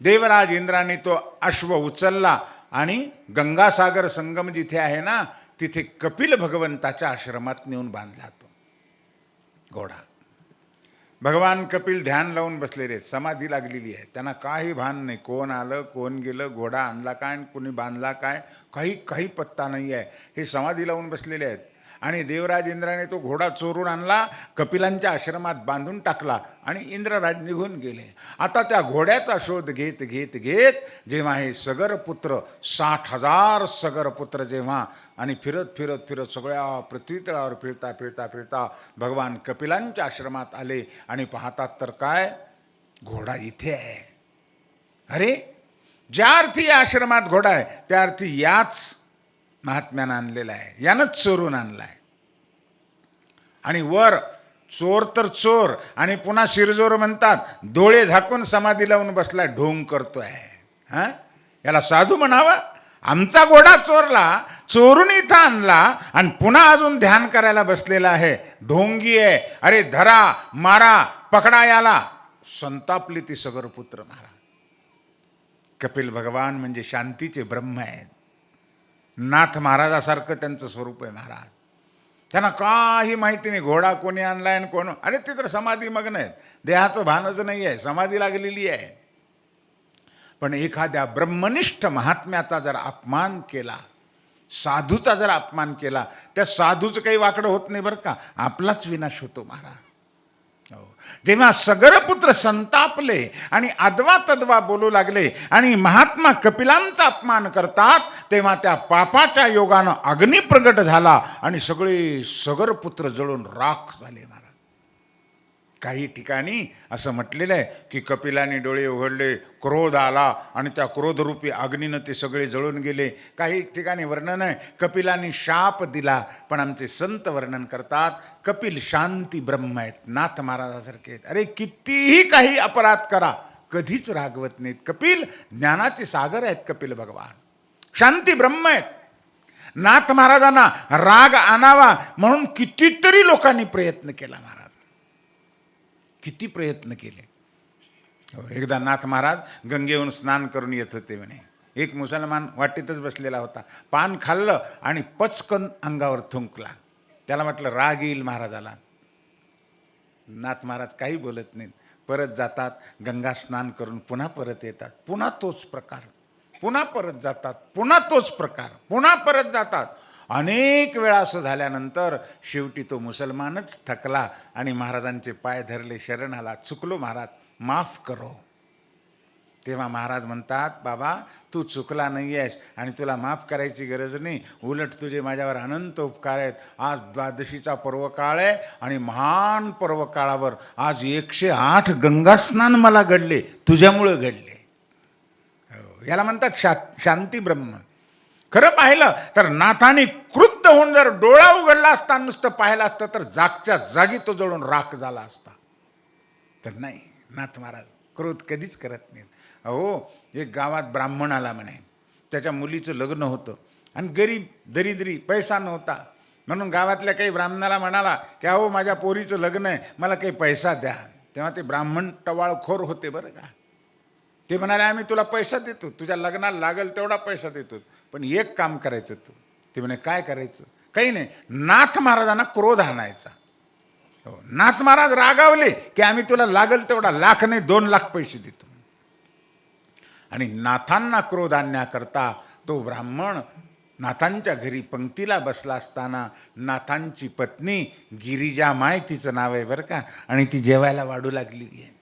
देवराज इंद्राने तो अश्व उचलला आणि गंगासागर संगम जिथे आहे ना तिथे कपिल भगवंताच्या आश्रमात नेऊन बांधला तो घोडा. भगवान कपिल ध्यान लावून बसलेले आहेत, समाधी लागलेली आहे, त्यांना काही भान नाही. कोण आलं कोण गेलं, घोडा आणला काय आणि कोणी बांधला काय, काही पत्ता नाही आहे. हे समाधी लावून बसलेले आहेत. आणि देवराज इंद्राने तो घोडा चोरून आणला, कपिलांच्या आश्रमात बांधून टाकला आणि इंद्रराज निघून गेले. आता त्या घोड्याचा शोध घेत घेत घेत जेव्हा हे सगरपुत्र 60,000 सगरपुत्र जेव्हा आणि फिरत फिरत फिरत सगळ्या पृथ्वी तळावर फिरता फिरता फिरता भगवान कपिलांच्या आश्रमात आले आणि पाहतात तर काय, घोडा इथे आहे. अरे, ज्या अर्थी या आश्रमात घोडा आहे त्या अर्थी याच महात्म्यानं आणलेला आहे, यानंच चोरून आणला आहे. आणि वर चोर तर चोर आणि पुन्हा शिरजोर म्हणतात, डोळे झाकून समाधी लावून बसलाय, ढोंग करतोय. हां, याला साधू म्हणावा? आमचा घोडा चोरला, चोरून इथं आणला आणि पुन्हा अजून ध्यान करायला बसलेला आहे, ढोंगी आहे. अरे धरा, मारा, पकडा याला. संतापले ती सगरपुत्र महाराज. कपिल भगवान म्हणजे शांतीचे ब्रह्म आहेत. नाथ महाराजासारखं त्यांचं स्वरूप आहे महाराज. त्यांना काही माहिती नाही घोडा कोणी आणलाय आणि कोण. अरे ते तर समाधी मग्न आहेत, देहाचं भानच नाही आहे, समाधी लागलेली आहे. पण एखाद्या ब्रह्मनिष्ठ महात्म्याचा जर अपमान केला, साधूचा जर अपमान केला, त्या साधूचं काही वाकडं होत नाही बरं का, आपलाच विनाश होतो महाराज. जेव्हा सगरपुत्र संतापले आणि अदवा तद्वा बोलू लागले आणि महात्मा कपिलांचा अपमान करतात, तेव्हा त्या पापाच्या योगानं अग्नी प्रगट झाला आणि सगळे सगरपुत्र जळून राख झाले महाराज. काही ठिकाणी असं म्हटलेलं आहे की कपिलाने डोळे उघडले, क्रोध आला आणि त्या क्रोधरूपी अग्नीनं ते सगळे जळून गेले. काही ठिकाणी वर्णन आहे कपिलाने शाप दिला, पण आमचे संत वर्णन करतात कपिल शांती ब्रह्म आहेत, नाथ महाराजासारखे आहेत. अरे कितीही काही अपराध करा, कधीच रागवत नाहीत. कपिल ज्ञानाचे सागर आहेत. कपिल भगवान शांती ब्रह्म आहेत. नाथ महाराजांना राग आणावा म्हणून कितीतरी लोकांनी प्रयत्न केला महाराज, किती प्रयत्न केले. एकदा नाथ महाराज गंगेहून स्नान करून येत होते म्हणे. एक मुसलमान वाटेतच बसलेला होता, पान खाल्लं आणि पचकन अंगावर थुंकला. त्याला म्हटलं राग येईल महाराजाला. नाथ महाराज काही बोलत नाहीत, परत जातात, गंगा स्नान करून पुन्हा परत येतात, पुन्हा तोच प्रकार, पुन्हा परत जातात, पुन्हा तोच प्रकार, पुन्हा परत जातात. अनेक वेळा असं झाल्यानंतर शेवटी तो मुसलमानच थकला आणि महाराजांचे पाय धरले, शरण आला, चुकलो महाराज, माफ करो. तेव्हा महाराज म्हणतात, बाबा तू चुकला नाही आहेस आणि तुला माफ करायची गरज नाही, उलट तुझे माझ्यावर अनंत उपकार आहेत. आज द्वादशीचा पर्वकाळ आहे आणि महान पर्वकाळावर आज 108 गंगास्नान मला घडले, तुझ्यामुळं घडले. याला म्हणतात शांती ब्रह्म. खरं पाहिलं तर नाथाने क्रुद्ध होऊन जर डोळा उघडला असता, नुसतं पाहिलं असतं तर जागच्या जागी तो जळून राख झाला असता. तर नाही, नाथ महाराज क्रोध कधीच करत नाहीत. अहो, एक गावात ब्राह्मण आला म्हणे, त्याच्या मुलीचं लग्न होतं आणि गरीब दरिद्री, पैसा नव्हता. म्हणून गावातल्या काही ब्राह्मणाला म्हणाला की अहो माझ्या पोरीचं लग्न आहे, मला काही पैसा द्या. तेव्हा ते ब्राह्मण टवाळखोर होते बरं का. ते म्हणाले आम्ही तुला पैसा देतो, तुझ्या लग्नाला लागेल तेवढा पैसा देतो, पण एक काम करायचं तू. ते म्हणे काय करायचं? काही नाही, नाथ महाराजांना क्रोध आणायचा. हो, नाथ महाराज रागावले की आम्ही तुला लागेल तेवढा, लाख नाही 2 लाख पैसे देतो. आणि नाथांना क्रोध आणण्याकरता तो ब्राह्मण नाथांच्या घरी पंक्तीला बसला असताना नाथांची पत्नी गिरिजा माय तिचं नाव आहे बरं का, आणि ती जेवायला वाढू लागलेली आहे.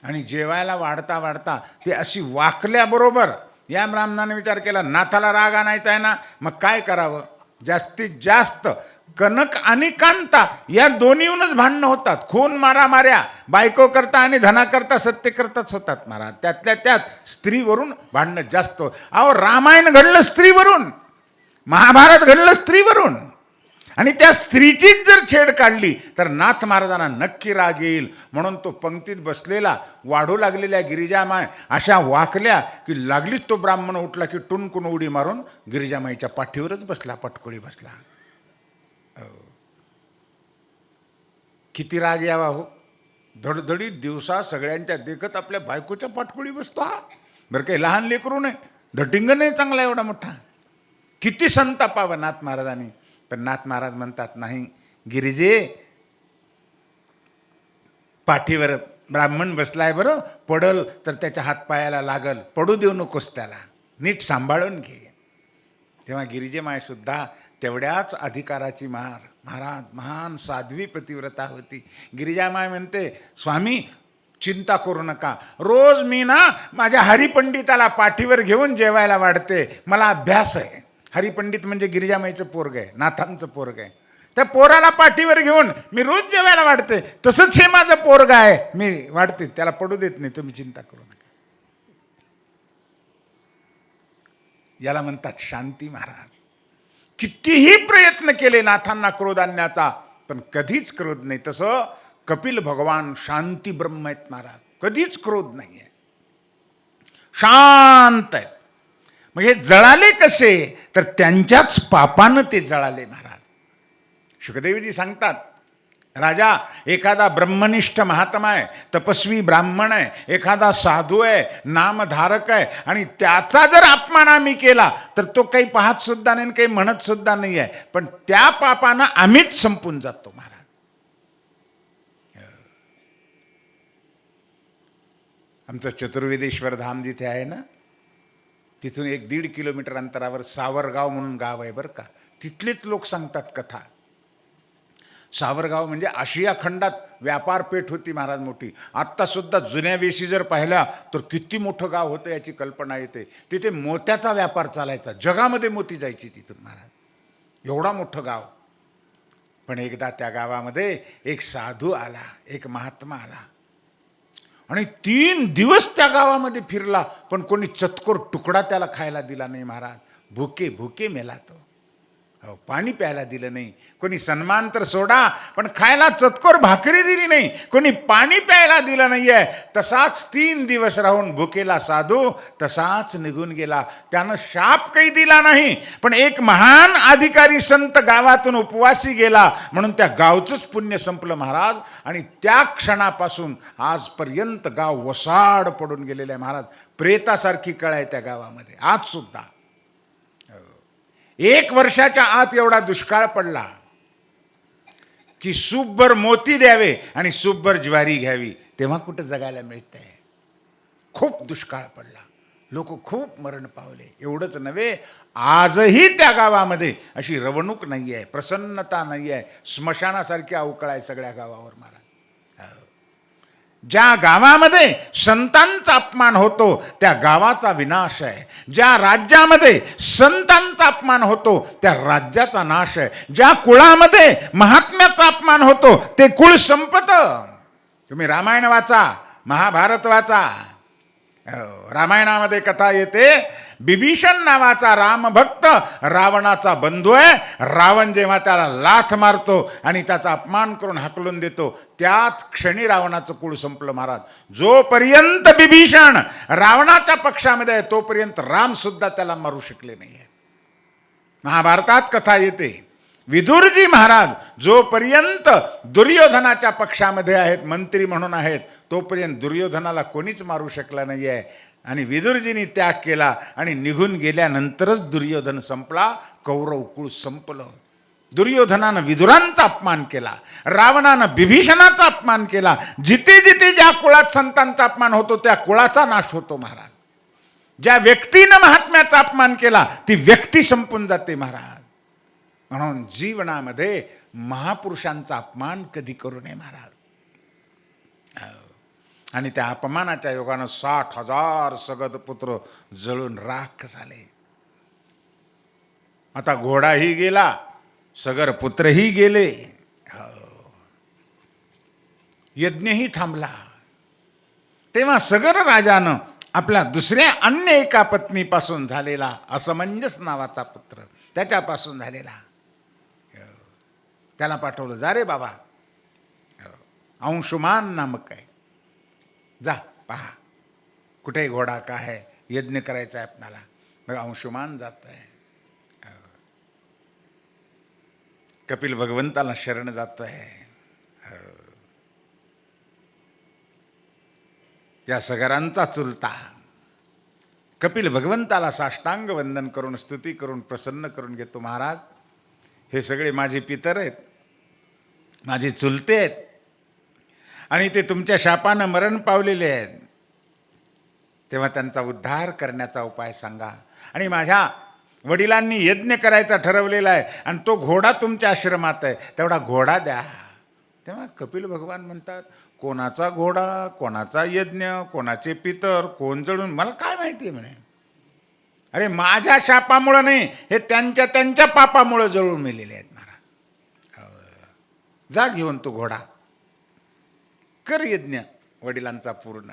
आणि जेवायला वाढता वाढता ते अशी वाकल्याबरोबर या ब्राह्मणाने विचार केला, नाथाला राग आणायचा आहे ना, मग काय करावं? जास्तीत जास्त कनक आणि कांता या दोन्हीहूनच भांडणं होतात. खून मारामाऱ्या बायको करता आणि धना करता सत्य करताच होतात महाराज. त्यातल्या त्यात स्त्रीवरून भांडणं जास्त. अहो रामायण घडलं स्त्रीवरून, महाभारत घडलं स्त्रीवरून, आणि त्या स्त्रीचीच जर छेड काढली तर नाथ महाराजांना नक्की राग येईल. म्हणून तो पंक्तीत बसलेला वाढू लागलेल्या गिरिजामाय अशा वाकल्या की लागलीच तो ब्राह्मण उठला की टुनकून उडी मारून गिरिजामाईच्या पाठीवरच बसला, पटकोळी बसला. किती राग यावा हो. धडधडीत दिवसा सगळ्यांच्या देखत आपल्या बायकोच्या पाठकोळी बसतो हा. बरं काही लहान लेकरू नाही, धटिंग नाही चांगला एवढा मोठा. किती संतापावं नाथ महाराजांनी. पण नाथ महाराज म्हणतात नाही गिरिजे, पाठीवर ब्राह्मण बसलाय बरं, पडल तर त्याच्या हातपायाला लागल, पडू देऊ नकोस त्याला, नीट सांभाळून घे. तेव्हा गिरिजे माय सुद्धा तेवढ्याच अधिकाराची महाराज महान साध्वी पतिव्रता होती. गिरिजामाय म्हणते स्वामी चिंता करू नका, रोज मी ना माझ्या हरिपंडिताला पाठीवर घेऊन जेवायला वाढते, मला अभ्यास आहे. हरिपंडित म्हणजे गिरिजामाईचं पोरग आहे, नाथांचं पोरग आहे. त्या पोराला पाठीवर घेऊन मी रोज जेवायला वाढते, तसंच हे माझं पोरग आहे, मी वाढते, त्याला पडू देत नाही, तुम्ही चिंता करू नका. याला म्हणतात शांती महाराज. कितीही प्रयत्न केले नाथांना क्रोध आणण्याचा पण कधीच क्रोध नाही. तसं कपिल भगवान शांती ब्रह्म आहेत महाराज, कधीच क्रोध नाही आहे, शांत आहेत. मग हे जळाले कसे तर त्यांच्याच पापानं ते जळाले महाराज. शुकदेवजी सांगतात राजा एखादा ब्रह्मनिष्ठ महात्मा आहे, तपस्वी ब्राह्मण आहे, एखादा साधू आहे, नामधारक आहे, आणि त्याचा जर अपमान आम्ही केला तर तो काही पाहत सुद्धा नाही, काही म्हणत सुद्धा नाही आहे, पण त्या पापानं आम्हीच संपून जातो महाराज. आमचं चतुर्वेदेश्वर धाम जिथे आहे ना, तिथून 1-1.5 किलोमीटर अंतरावर सावरगाव म्हणून गाव आहे बरं का. तिथलेच लोक सांगतात कथा. सावरगाव म्हणजे आशिया खंडात व्यापार पेठ होती महाराज मोठी. आत्तासुद्धा जुन्या वेशी जर पाहिल्या तर किती मोठं गाव होतं याची कल्पना येते. तिथे मोत्याचा व्यापार चालायचा, जगामध्ये मोती जायची तिथून महाराज, एवढा मोठं गाव. पण एकदा त्या गावामध्ये एक साधू आला, एक महात्मा आला, आणि 3 दिवस त्या गावामध्ये फिरला, पण कोणी चतकोर तुकडा त्याला खायला दिला नाही महाराज. भुके भुके मेला तो. हो, पाणी प्यायला दिलं नाही. कोणी सन्मान तर सोडा, पण खायला चतकोर भाकरी दिली नाही, कोणी पाणी प्यायला दिलं नाही आहे. तसाच 3 दिवस राहून भुकेला साधू तसाच निघून गेला. त्यानं शाप काही दिला नाही, पण एक महान अधिकारी संत गावातून उपवासी गेला म्हणून त्या गावचंच पुण्य संपलं महाराज. आणि त्या क्षणापासून आजपर्यंत गाव वसाड पडून गेलेलं आहे महाराज. प्रेतासारखी कळ आहे त्या गावामध्ये आज सुद्धा. 1 वर्षाच्या आत एवढा दुष्काळ पडला की सूपभर मोती द्यावे आणि सूपभर ज्वारी घ्यावी, तेव्हा कुठं जगायला मिळतंय. खूप दुष्काळ पडला, लोक खूप मरण पावले. एवढंच नव्हे, आजही त्या गावामध्ये अशी रवणूक नाही आहे, प्रसन्नता नाही आहे. स्मशानासारखी अवकळ आहे सगळ्या गावावर महाराज. ज्या गावामध्ये संतांचा अपमान होतो त्या गावाचा विनाश आहे. ज्या राज्यामध्ये संतांचा अपमान होतो त्या राज्याचा नाश आहे. ज्या कुळामध्ये महात्म्याचा अपमान होतो ते कुळ संपतं. तुम्ही रामायण वाचा, महाभारत वाचा. रामायणामध्ये कथा येते, बिभीषण नावाचा रामभक्त रावणाचा बंधू आहे. रावण जेव्हा त्याला लाथ मारतो आणि त्याचा अपमान करून हाकलून देतो, त्याच क्षणी रावणाचं कुळ संपलं महाराज. जोपर्यंत बिभीषण रावणाच्या पक्षामध्ये आहे तोपर्यंत राम सुद्धा त्याला मारू शकले नाही आहे. महाभारतात कथा येते, विदुरजी महाराज जोपर्यंत दुर्योधनाच्या पक्षामध्ये आहेत, मंत्री म्हणून आहेत, तोपर्यंत दुर्योधनाला कोणीच मारू शकला नाही आहे. आणि विदुरजींनी त्याग केला आणि निघून गेल्यानंतरच दुर्योधन संपला, कौरव कुळ संपलं. दुर्योधनानं विदुरांचा अपमान केला, रावणानं बिभीषणाचा अपमान केला. जिथे जिथे ज्या कुळात संतांचा अपमान होतो त्या कुळाचा नाश होतो महाराज. ज्या व्यक्तीनं महात्म्याचा अपमान केला ती व्यक्ती संपून जाते महाराज. म्हणून जीवनामध्ये महापुरुषांचा अपमान कधी करू नये महाराज. आणि त्या अपमानाच्या योगानं 60,000 सगत पुत्र जळून राख झाले. आता घोडाही गेला, सगर पुत्रही गेले, यज्ञही थांबला. तेव्हा सगर राजानं आपल्या दुसऱ्या अन्य एका पत्नीपासून झालेला असमंजस नावाचा पुत्र त्याच्यापासून झालेला त्याला पाठवलं, जा रे बाबा, अंशुमान नामक आहे, जा पहा कुठे घोडा का आहे, यज्ञ करायचा आहे आपणाला. मग अंशुमान जात आहे, कपिल भगवंताला शरण जात आहे. या सगरांचा चुलता कपिल भगवंताला साष्टांग वंदन करून स्तुती करून प्रसन्न करून घेतो. महाराज, हे सगळे माझे पितर आहेत, माझे चुलते आहेत आणि ते तुमच्या शापानं मरण पावलेले आहेत. तेव्हा त्यांचा उद्धार करण्याचा उपाय सांगा. आणि माझ्या वडिलांनी यज्ञ करायचा ठरवलेला आहे आणि तो घोडा तुमच्या आश्रमात आहे, तेवढा घोडा द्या. तेव्हा कपिल भगवान म्हणतात, कोणाचा घोडा, कोणाचा यज्ञ, कोणाचे पितर, कोण जळून, मला काय माहिती आहे म्हणे. अरे माझ्या शापामुळं नाही, हे त्यांच्या त्यांच्या पापामुळं जळून मेलेले आहेत महाराज. जा घेऊन तो घोडा, कर यज्ञ वडिलांचा पूर्ण.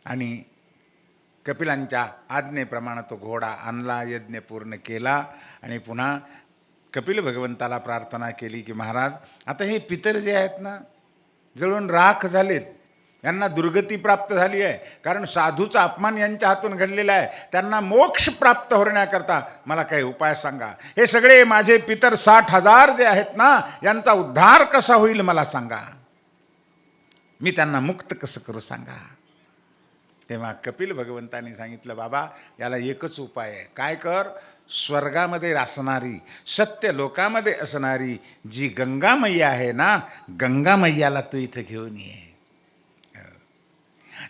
आणि कपिलांच्या आज्ञेप्रमाणे तो घोडा आणला, यज्ञ पूर्ण केला आणि पुन्हा कपिल भगवंताला प्रार्थना केली की महाराज, आता हे पितर जे आहेत ना जळून राख झालेत, यांना दुर्गती प्राप्त झाली आहे, कारण साधूचा अपमान यांच्या हातून घडलेला आहे. त्यांना मोक्ष प्राप्त होण्याकरता मला काही उपाय सांगा. हे सगळे माझे पितर 60,000 जे आहेत ना, यांचा उद्धार कसा होईल मला सांगा, मी त्यांना मुक्त कसं करू सांगा. तेव्हा कपिल भगवंतांनी सांगितलं, बाबा याला एकच उपाय आहे. काय कर, स्वर्गामध्ये असणारी, सत्य लोकामध्ये असणारी जी गंगा मैया आहे ना, गंगा मैयाला तू इथं घेऊन ये.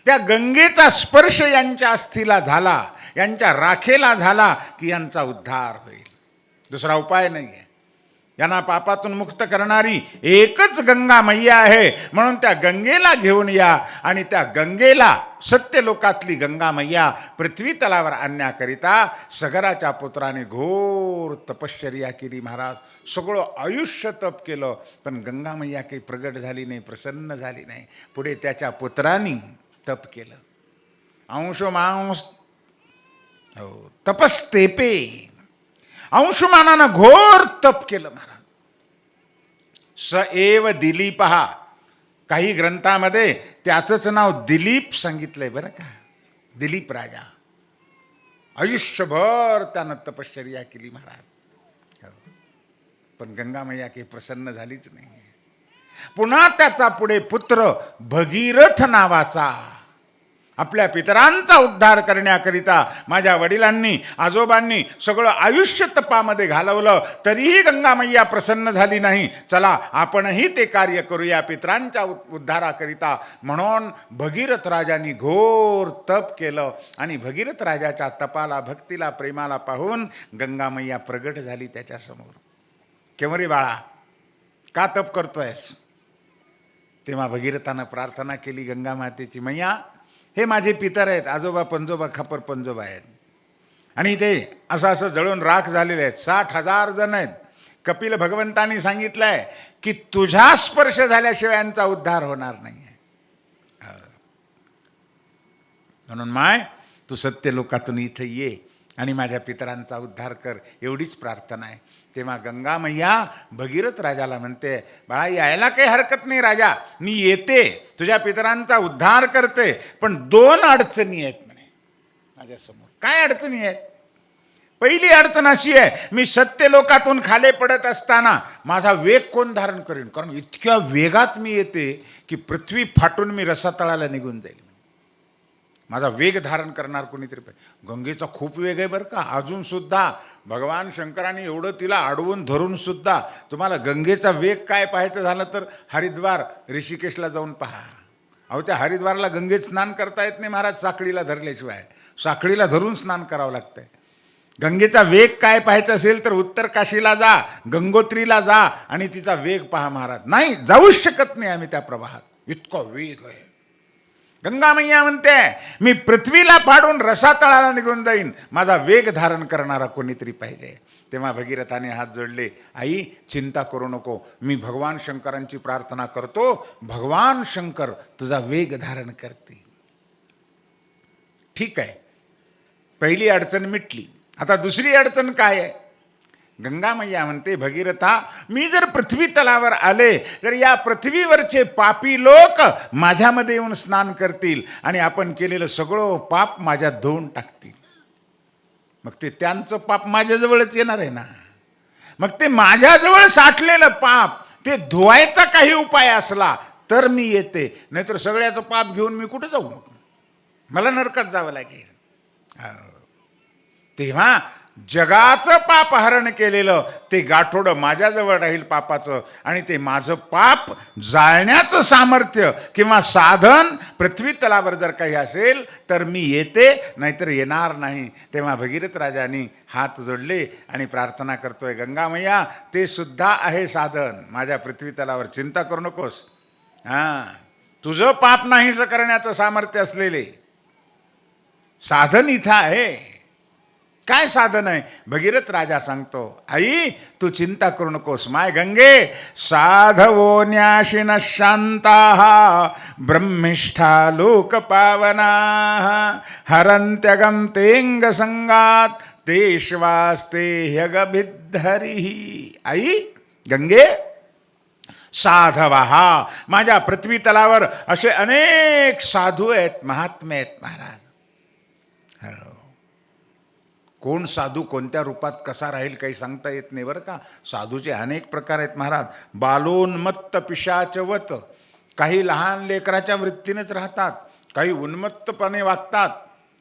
त्या गंगेचा स्पर्श यांच्या अस्थीला झाला, यांच्या राखेला झाला की यांचा उद्धार होईल. दुसरा उपाय नाही आहे. यांना पापातून मुक्त करणारी एकच गंगा मैया आहे, म्हणून त्या गंगेला घेऊन या आणि त्या गंगेला, सत्यलोकातली गंगा मैया पृथ्वी तलावर आणण्याकरिता सगराच्या पुत्राने घोर तपश्चर्या केली. महाराज, सगळं आयुष्य तप केलं, पण गंगा मैया काही प्रगट झाली नाही, प्रसन्न झाली नाही. पुढे त्याच्या पुत्रांनी तप केलं, अंशुमांस तपस्तेपे, अंशुमानानं घोर तप केलं. महाराज, स एव दिलीपहा, काही ग्रंथामध्ये त्याचंच नाव दिलीप सांगितलंय बरं का. दिलीप राजा आयुष्यभर त्यानं तपश्चर्या केली महाराज, पण गंगा मैया काही प्रसन्न झालीच नाही. पुन्हा त्याचा पुढे पुत्र भगीरथ नावाचा, आपल्या पितरांचा उद्धार करण्याकरिता माझ्या वडिलांनी, आजोबांनी सगळं आयुष्य तपामध्ये घालवलं, तरीही गंगा मैया प्रसन्न झाली नाही. चला आपणही ते कार्य करूया पितरांच्या उद्धाराकरिता. म्हणून भगीरथ राजांनी घोर तप केलं आणि भगीरथ राजाच्या तपाला, भक्तीला, प्रेमाला पाहून गंगा मैया प्रगट झाली त्याच्यासमोर. केव्हा रे बाळा, का तप करतोयस? तेव्हा भगीरथानं प्रार्थना केली गंगा मातेची, मैया हे माझे पितर आहेत, आजोबा पंजोबा खापर पंजोबा आहेत आणि ते असं असं जळून राख झालेले आहेत, 60,000 जण आहेत. कपिल भगवंतांनी सांगितलंय की तुझा स्पर्श झाल्याशिवाय यांचा उद्धार होणार नाही आहे. म्हणून माय, तू सत्य लोकातून इथं ये आणि माझ्या पितरांचा उद्धार कर, एवढीच प्रार्थना आहे. तेव्हा गंगा मैया भगीरथ राजाला म्हणते, बाळा यायला काही हरकत नाही राजा, मी येते, तुझ्या पितरांचा उद्धार करते, पण 2 अडचणी आहेत म्हणे माझ्यासमोर. काय अडचणी आहेत? पहिली अडचण अशी आहे, मी सत्य लोकातून खाली पडत असताना माझा वेग कोण धारण करेन? कारण इतक्या वेगात मी येते की पृथ्वी फाटून मी रसातळाला निघून जाईल. माझा वेग धारण करणार कोणीतरी पाहिजे. गंगेचा खूप वेग आहे बरं का. अजून सुद्धा भगवान शंकरांनी एवढं तिला अडवून धरून सुद्धा, तुम्हाला गंगेचा वेग काय पाहायचं झालं तर हरिद्वार ऋषिकेशला जाऊन पहा. अहो त्या हरिद्वारला गंगेत स्नान करता येत नाही महाराज, साखळीला धरल्याशिवाय. साखळीला धरून स्नान करावं लागतंय. गंगेचा वेग काय पाहायचा असेल तर उत्तर काशीला जा, गंगोत्रीला जा आणि तिचा वेग पहा महाराज. नाही जाऊच शकत नाही आम्ही त्या प्रवाहात, इतका वेग आहे. गंगा मैया म्हणते मी पृथ्वीला पाडून रसातळाला निघून जाईन, माझा वेग धारण करणारा कोणीतरी पाहिजे. तेव्हा भगीरथाने हात जोडले, आई चिंता करू नको, मी भगवान शंकरांची प्रार्थना करतो, भगवान शंकर तुझा वेग धारण करतील. ठीक आहे, पहिली अडचण मिटली. आता दुसरी अडचण काय आहे? गंगा मैया म्हणते, भगीरथा मी जर पृथ्वी तलावर आले तर या पृथ्वीवरचे पापी लोक माझ्यामध्ये येऊन स्नान करतील आणि आपण केलेलं सगळं पाप माझ्यात धुवून टाकतील. मग ते त्यांचं पाप माझ्याजवळच येणार आहे ना. मग ते माझ्याजवळ साठलेलं पाप ते धुवायचा काही उपाय असला तर मी येते, नाहीतर सगळ्याचं पाप घेऊन मी कुठं जाऊ? मला नरकात जावं लागेल. तेव्हा जगाचं पाप हरण केलेलं ते गाठोडं माझ्याजवळ राहील पापाचं, आणि ते माझं पाप जाळण्याचं सामर्थ्य किंवा साधन पृथ्वी तलावर जर काही असेल तर मी येते, नाहीतर येणार नाही. तेव्हा भगीरथ राजांनी हात जोडले आणि प्रार्थना करतोय, गंगा मैया ते सुद्धा आहे साधन माझ्या पृथ्वी तलावर, चिंता करू नकोस. तुझं पाप नाहीसं करण्याचं सामर्थ्य असलेले साधन इथं आहे. काय साधन आहे? भगीरथ राजा सांगतो, आई तू चिंता करू नकोस. माय गंगे, साधवो न्याशिन शांताः ब्रह्मिष्ठा लोक पावना हरंत्यगम तेंग संगात तेश्वास्ते ह्यगभिद्धरी. आई गंगे, साधवा, माझ्या पृथ्वी तलावर असे अनेक साधू आहेत, महात्मे आहेत महाराज. कोण साधू कोणत्या रूपात कसा राहील काही सांगता येत नाही बरं का. साधूचे अनेक प्रकार आहेत महाराज. बालोन्मत्त पिशाचवत, काही लहान लेकराच्या वृत्तीनेच राहतात, काही उन्मत्तपणे वागतात.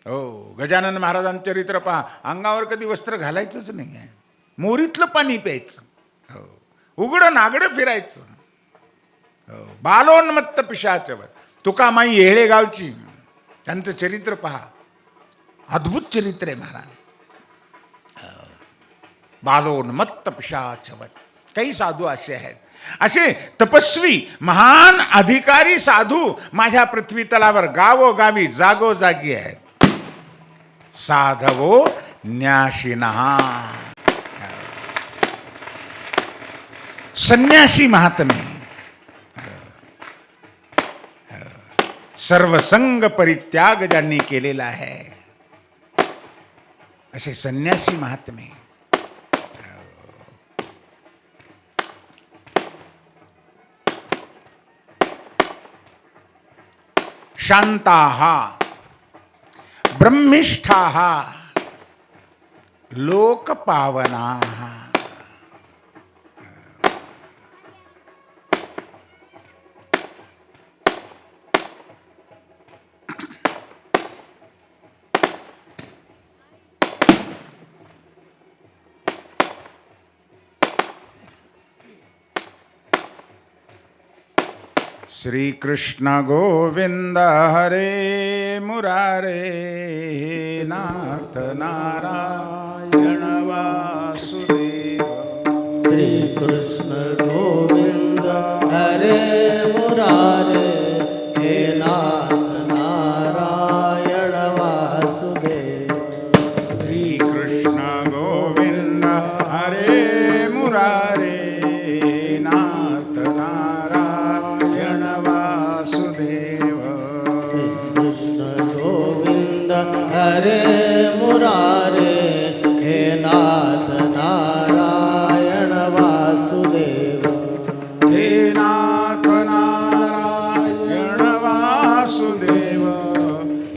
हो, गजानन महाराजांचे चरित्र पहा, अंगावर कधी वस्त्र घालायचंच नाही आहे, मोरीतलं पाणी प्यायचं, हो, उघडं नागडं फिरायचं. हो, बालोन्मत्त पिशाचवत. तुकामाई येळेगावची, त्यांचं चरित्र पहा, अद्भुत चरित्र आहे महाराज. बालोन्मत्त पिशाचवत. काही साधू असे आहेत, असे तपस्वी महान अधिकारी साधू माझ्या पृथ्वी तलावर गावोगावी जागोजागी आहेत. साधवो न्याशिनः, संन्यासी महात्मे, सर्वसंग परित्याग ज्यांनी केलेला आहे असे संन्यासी महात्मे. शांताः ब्रह्मिष्ठाः लोकपावनाः. श्री कृष्ण गोविंद हरे मुरारे, नाथ नारायण वासुदेव. श्री कृष्ण गोविंद हरे मुरारे, हे नाथ नारायण वासुदेव. श्री कृष्ण गोविंद हरे मुरारे, नाथ नारायण वासुदेव. कृष्ण गोविंद हरे मुरारे, हे नाथ नारायण वासुदेव. हे नाथ नारायण वासुदेव,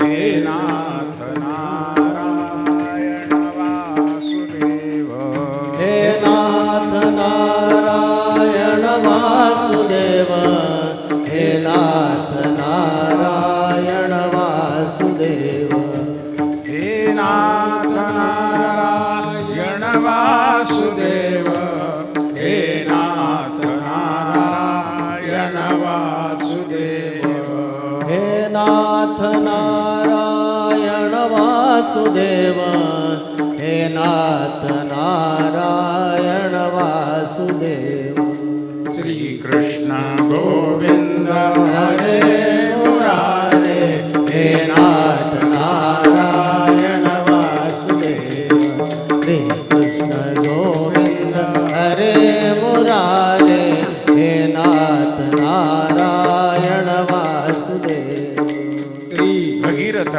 हे नाथ नारायण वासुदेव. हे नाथ नारायण वासुदेव, हे नाथ नारायण वासुदेव. हे नाथ नारायण वासुदेव, हे नाथ नारायण वासुदेव. हे नाथ नारायण वासुदेव, हे नाथ नारायण वासुदेव. श्री कृष्ण गोविंद हरे मुरारे,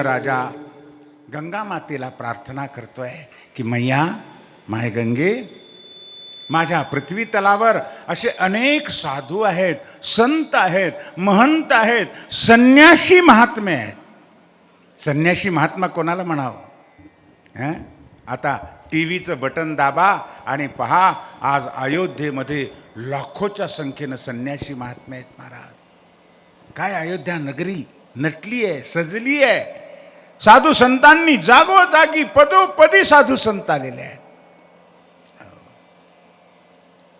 राजा गंगा मातेला प्रार्थना करतोय की मैया माय गंगे, माझ्या पृथ्वी तलावर असे अनेक साधू आहेत, संत आहेत, महंत आहेत, संन्यासी महात्मे आहेत. संन्यासी महात्मा कोणाला म्हणावं? आता टी व्हीचं बटन दाबा आणि पहा, आज अयोध्येमध्ये लाखोच्या संख्येनं संन्यासी महात्मे आहेत महाराज. काय अयोध्या नगरी नटली आहे, सजली आहे. साधू संतांनी जागोजागी पदोपदी साधू संत आलेले आहेत.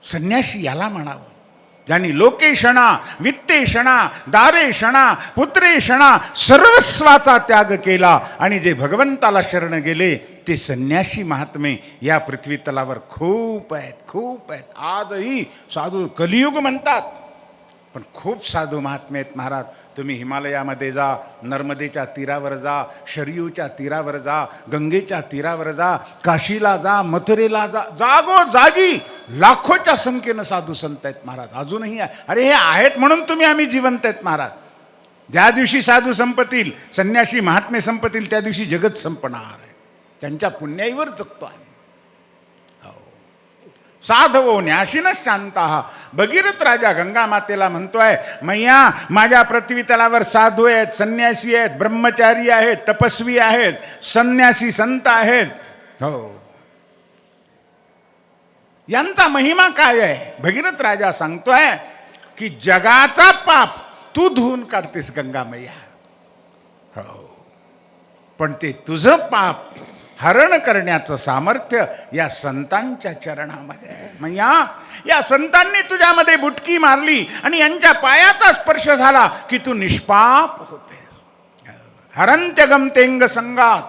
संन्यासी याला म्हणावं ज्यांनी लोकेशणा, वित्तेषणा, दारेषणा, पुत्रेषणा सर्वस्वाचा त्याग केला आणि जे भगवंताला शरण गेले ते संन्यासी महात्मे या पृथ्वी तलावर खूप आहेत, खूप आहेत. आजही साधू कलियुग म्हणतात, पण खूप साधू महात्मे आहेत महाराज. तुम्ही हिमालयामध्ये जा, नर्मदेच्या तीरावर जा, शरयूच्या तीरावर जा, गंगेच्या तीरावर जा, काशीला जा, मथुरेला जा, जागोजागी लाखोच्या संख्येनं साधू संत आहेत महाराज. अजूनही आहे. अरे हे आहेत म्हणून आम्ही जिवंत आहेत महाराज. ज्या दिवशी साधू संपतील, संन्यासी महात्मे संपतील, त्या दिवशी जगत संपणार आहे. त्यांच्या पुण्याईवर जगतो आम्ही. साधवो न्याशीन शांता. भगीरथ राजा गंगा मातेला म्हणतोय, मैया माझ्या पृथ्वी तलावर साधू आहेत, संन्यासी आहेत, ब्रह्मचारी आहेत, तपस्वी आहेत, संन्यासी संत आहेत. हो, यांचा महिमा काय आहे? भगीरथ राजा सांगतोय की जगाचा पाप तू धुवून काढतेस गंगा मैया. हो, पण ते तुझं पाप हरण करण्याचं सामर्थ्य या संतांच्या चरणामध्ये आहे. मैया या संतांनी तुझ्यामध्ये बुटकी मारली आणि यांच्या पायाचा स्पर्श झाला की तू निष्पाप होतेस. हरंत्य गमतेंग संगात.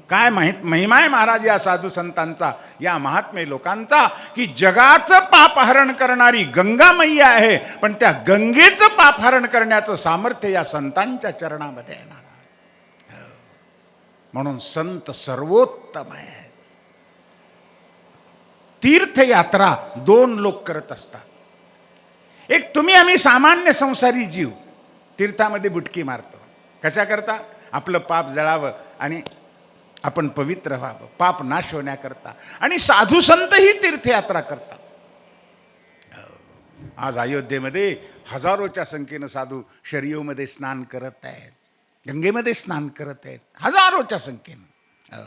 काय महिमा आहे महाराज या साधू संतांचा, या महात्मे लोकांचा, की जगाचं पाप हरण करणारी गंगा मैया आहे, पण त्या गंगेचं पाप हरण करण्याचं सामर्थ्य या संतांच्या चरणामध्ये आहे. म्हणून संत सर्वोत्तम आहे. तीर्थयात्रा दोन लोक करत असतात. एक तुम्ही आम्ही सामान्य संसारी जीव तीर्थामध्ये बुटकी मारतो. कशा करता? आपलं पाप जळावं आणि आपण पवित्र व्हावं, पाप नाश होण्याकरता. आणि साधू संत ही तीर्थयात्रा करतात. आज अयोध्येमध्ये हजारोच्या संख्येनं साधू शरयूमध्ये स्नान करत आहेत, गंगेमध्ये स्नान करत आहेत, हजारोच्या संख्येनं.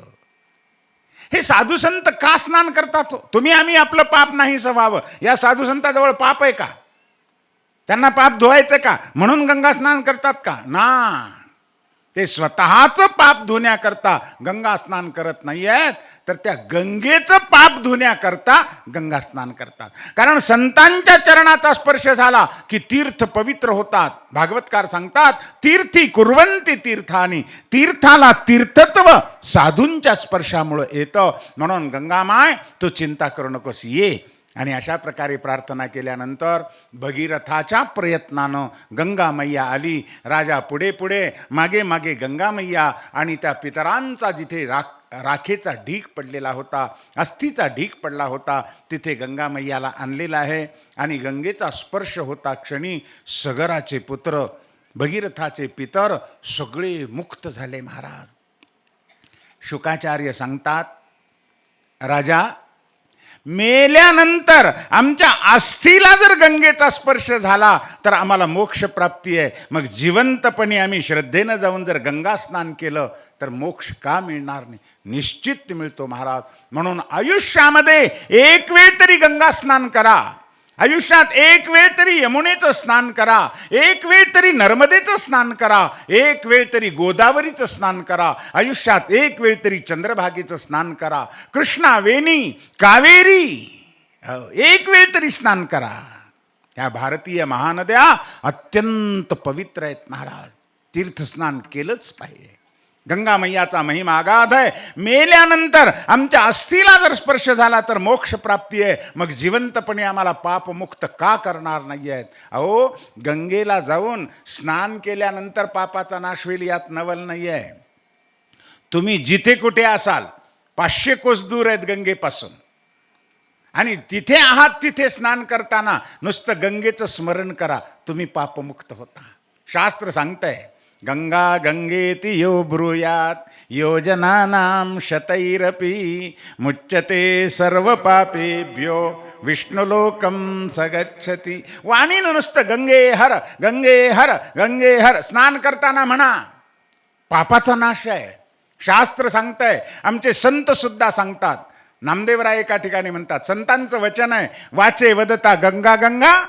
हे साधू संत का स्नान करतात? तुम्ही आम्ही आपलं पाप नाही व्हावं. या साधू संताजवळ पाप आहे का? त्यांना पाप धुवायचं का म्हणून गंगा स्नान करतात का? ना, ते स्वतःचं पाप धुण्याकरता गंगा स्नान करत नाही आहेत, तर त्या गंगेचं पाप धुण्याकरता गंगा स्नान करतात. कारण संतांच्या चरणाचा स्पर्श झाला की तीर्थ पवित्र होतात. भागवतकार सांगतात, तीर्थी कुर्वंती तीर्थानी. तीर्थाला तीर्थत्व साधूंच्या स्पर्शामुळे येतं. म्हणून गंगामाय तू चिंता करू नकोस, ये. आणि अशा प्रकारे प्रार्थना केल्यानंतर भगीरथाच्या प्रयत्नानं गंगा मैया आली. राजा पुढे पुढे, मागे मागे गंगा मैया. आणि त्या पितरांचा जिथे राखेचा ढीग पडलेला होता, अस्थीचा ढीग पडला होता, तिथे गंगा मैयाला आणलेला आहे. आणि गंगेचा स्पर्श होता क्षणी सगराचे पुत्र, भगीरथाचे पितर सगळे मुक्त झाले महाराज. शुकाचार्य सांगतात, राजा मेल्यानंतर आमच्या अस्थीला जर गंगेचा स्पर्श झाला तर आम्हाला मोक्ष प्राप्ती आहे. मग जिवंतपणे आम्ही श्रद्धेनं जाऊन जर गंगा स्नान केलं तर मोक्ष का मिळणार नाही? निश्चित मिळतो महाराज. म्हणून आयुष्यामध्ये एक वेळ तरी गंगा स्नान करा. आयुष्यात एक वेळ तरी यमुनेचं स्नान करा, एक वेळ तरी नर्मदेचं स्नान करा, एक वेळ तरी गोदावरीचं स्नान करा, आयुष्यात एक वेळ तरी चंद्रभागेचं स्नान करा, कृष्णा, वेणी, कावेरी एक वेळ तरी स्नान करा. ह्या भारतीय महानद्या अत्यंत पवित्र आहेत महाराज. तीर्थस्नान केलंच पाहिजे. गंगा मैयाचा महिमा अगाध आहे. मेल्यानंतर आमच्या अस्थीला जर स्पर्श झाला तर मोक्ष प्राप्ती आहे. मग जिवंतपणे आम्हाला पापमुक्त का करणार नाही आहेत? अहो, गंगेला जाऊन स्नान केल्यानंतर पापाचा नाश होईल यात नवल नाही आहे. तुम्ही जिथे कुठे असाल, 500 कोस दूर आहेत गंगेपासून, आणि तिथे आहात, तिथे स्नान करताना नुसतं गंगेचं स्मरण करा, तुम्ही पापमुक्त होता. शास्त्र सांगतंय गंगा गंगेति यो ब्रूयात योजनानां शतैरपि मुच्यते सर्व पापेभ्यो विष्णुलोकं सगच्छति. वाणीनं नुसतं गंगे हर गंगे हर गंगे हर स्नान करताना म्हणा, पापाचा नाश आहे. शास्त्र सांगतंय, आमचे संत सुद्धा सांगतात. नामदेवराय एका ठिकाणी म्हणतात, संतांचं वचन आहे, वाचे वदता गंगा गंगा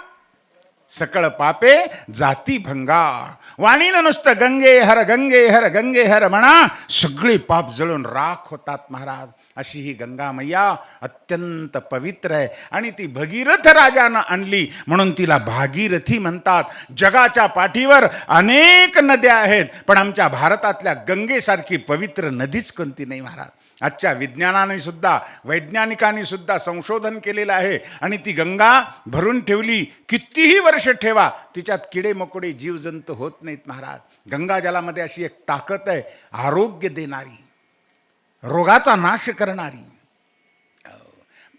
सकळ पापे जाती भंगा. वाणीनं नुसतं गंगे हर गंगे हर गंगे हर म्हणा, सगळे पाप जळून राख होतात महाराज. अशी ही गंगा मैया अत्यंत पवित्र आहे आणि ती भगीरथ राजानं आणली म्हणून तिला भागीरथी म्हणतात. जगाच्या पाठीवर अनेक नद्या आहेत, पण आमच्या भारतातल्या गंगेसारखी पवित्र नदीच कोणती नाही महाराज. आजच्या विज्ञानाने सुद्धा, वैज्ञानिकांनी सुद्धा संशोधन केलेलं आहे आणि ती गंगा भरून ठेवली, कितीही वर्ष ठेवा, तिच्यात किडे मकोडे जीवजंतू होत नाहीत महाराज. गंगाजलामध्ये अशी एक ताकद आहे, आरोग्य देणारी, रोगाचा नाश करणारी,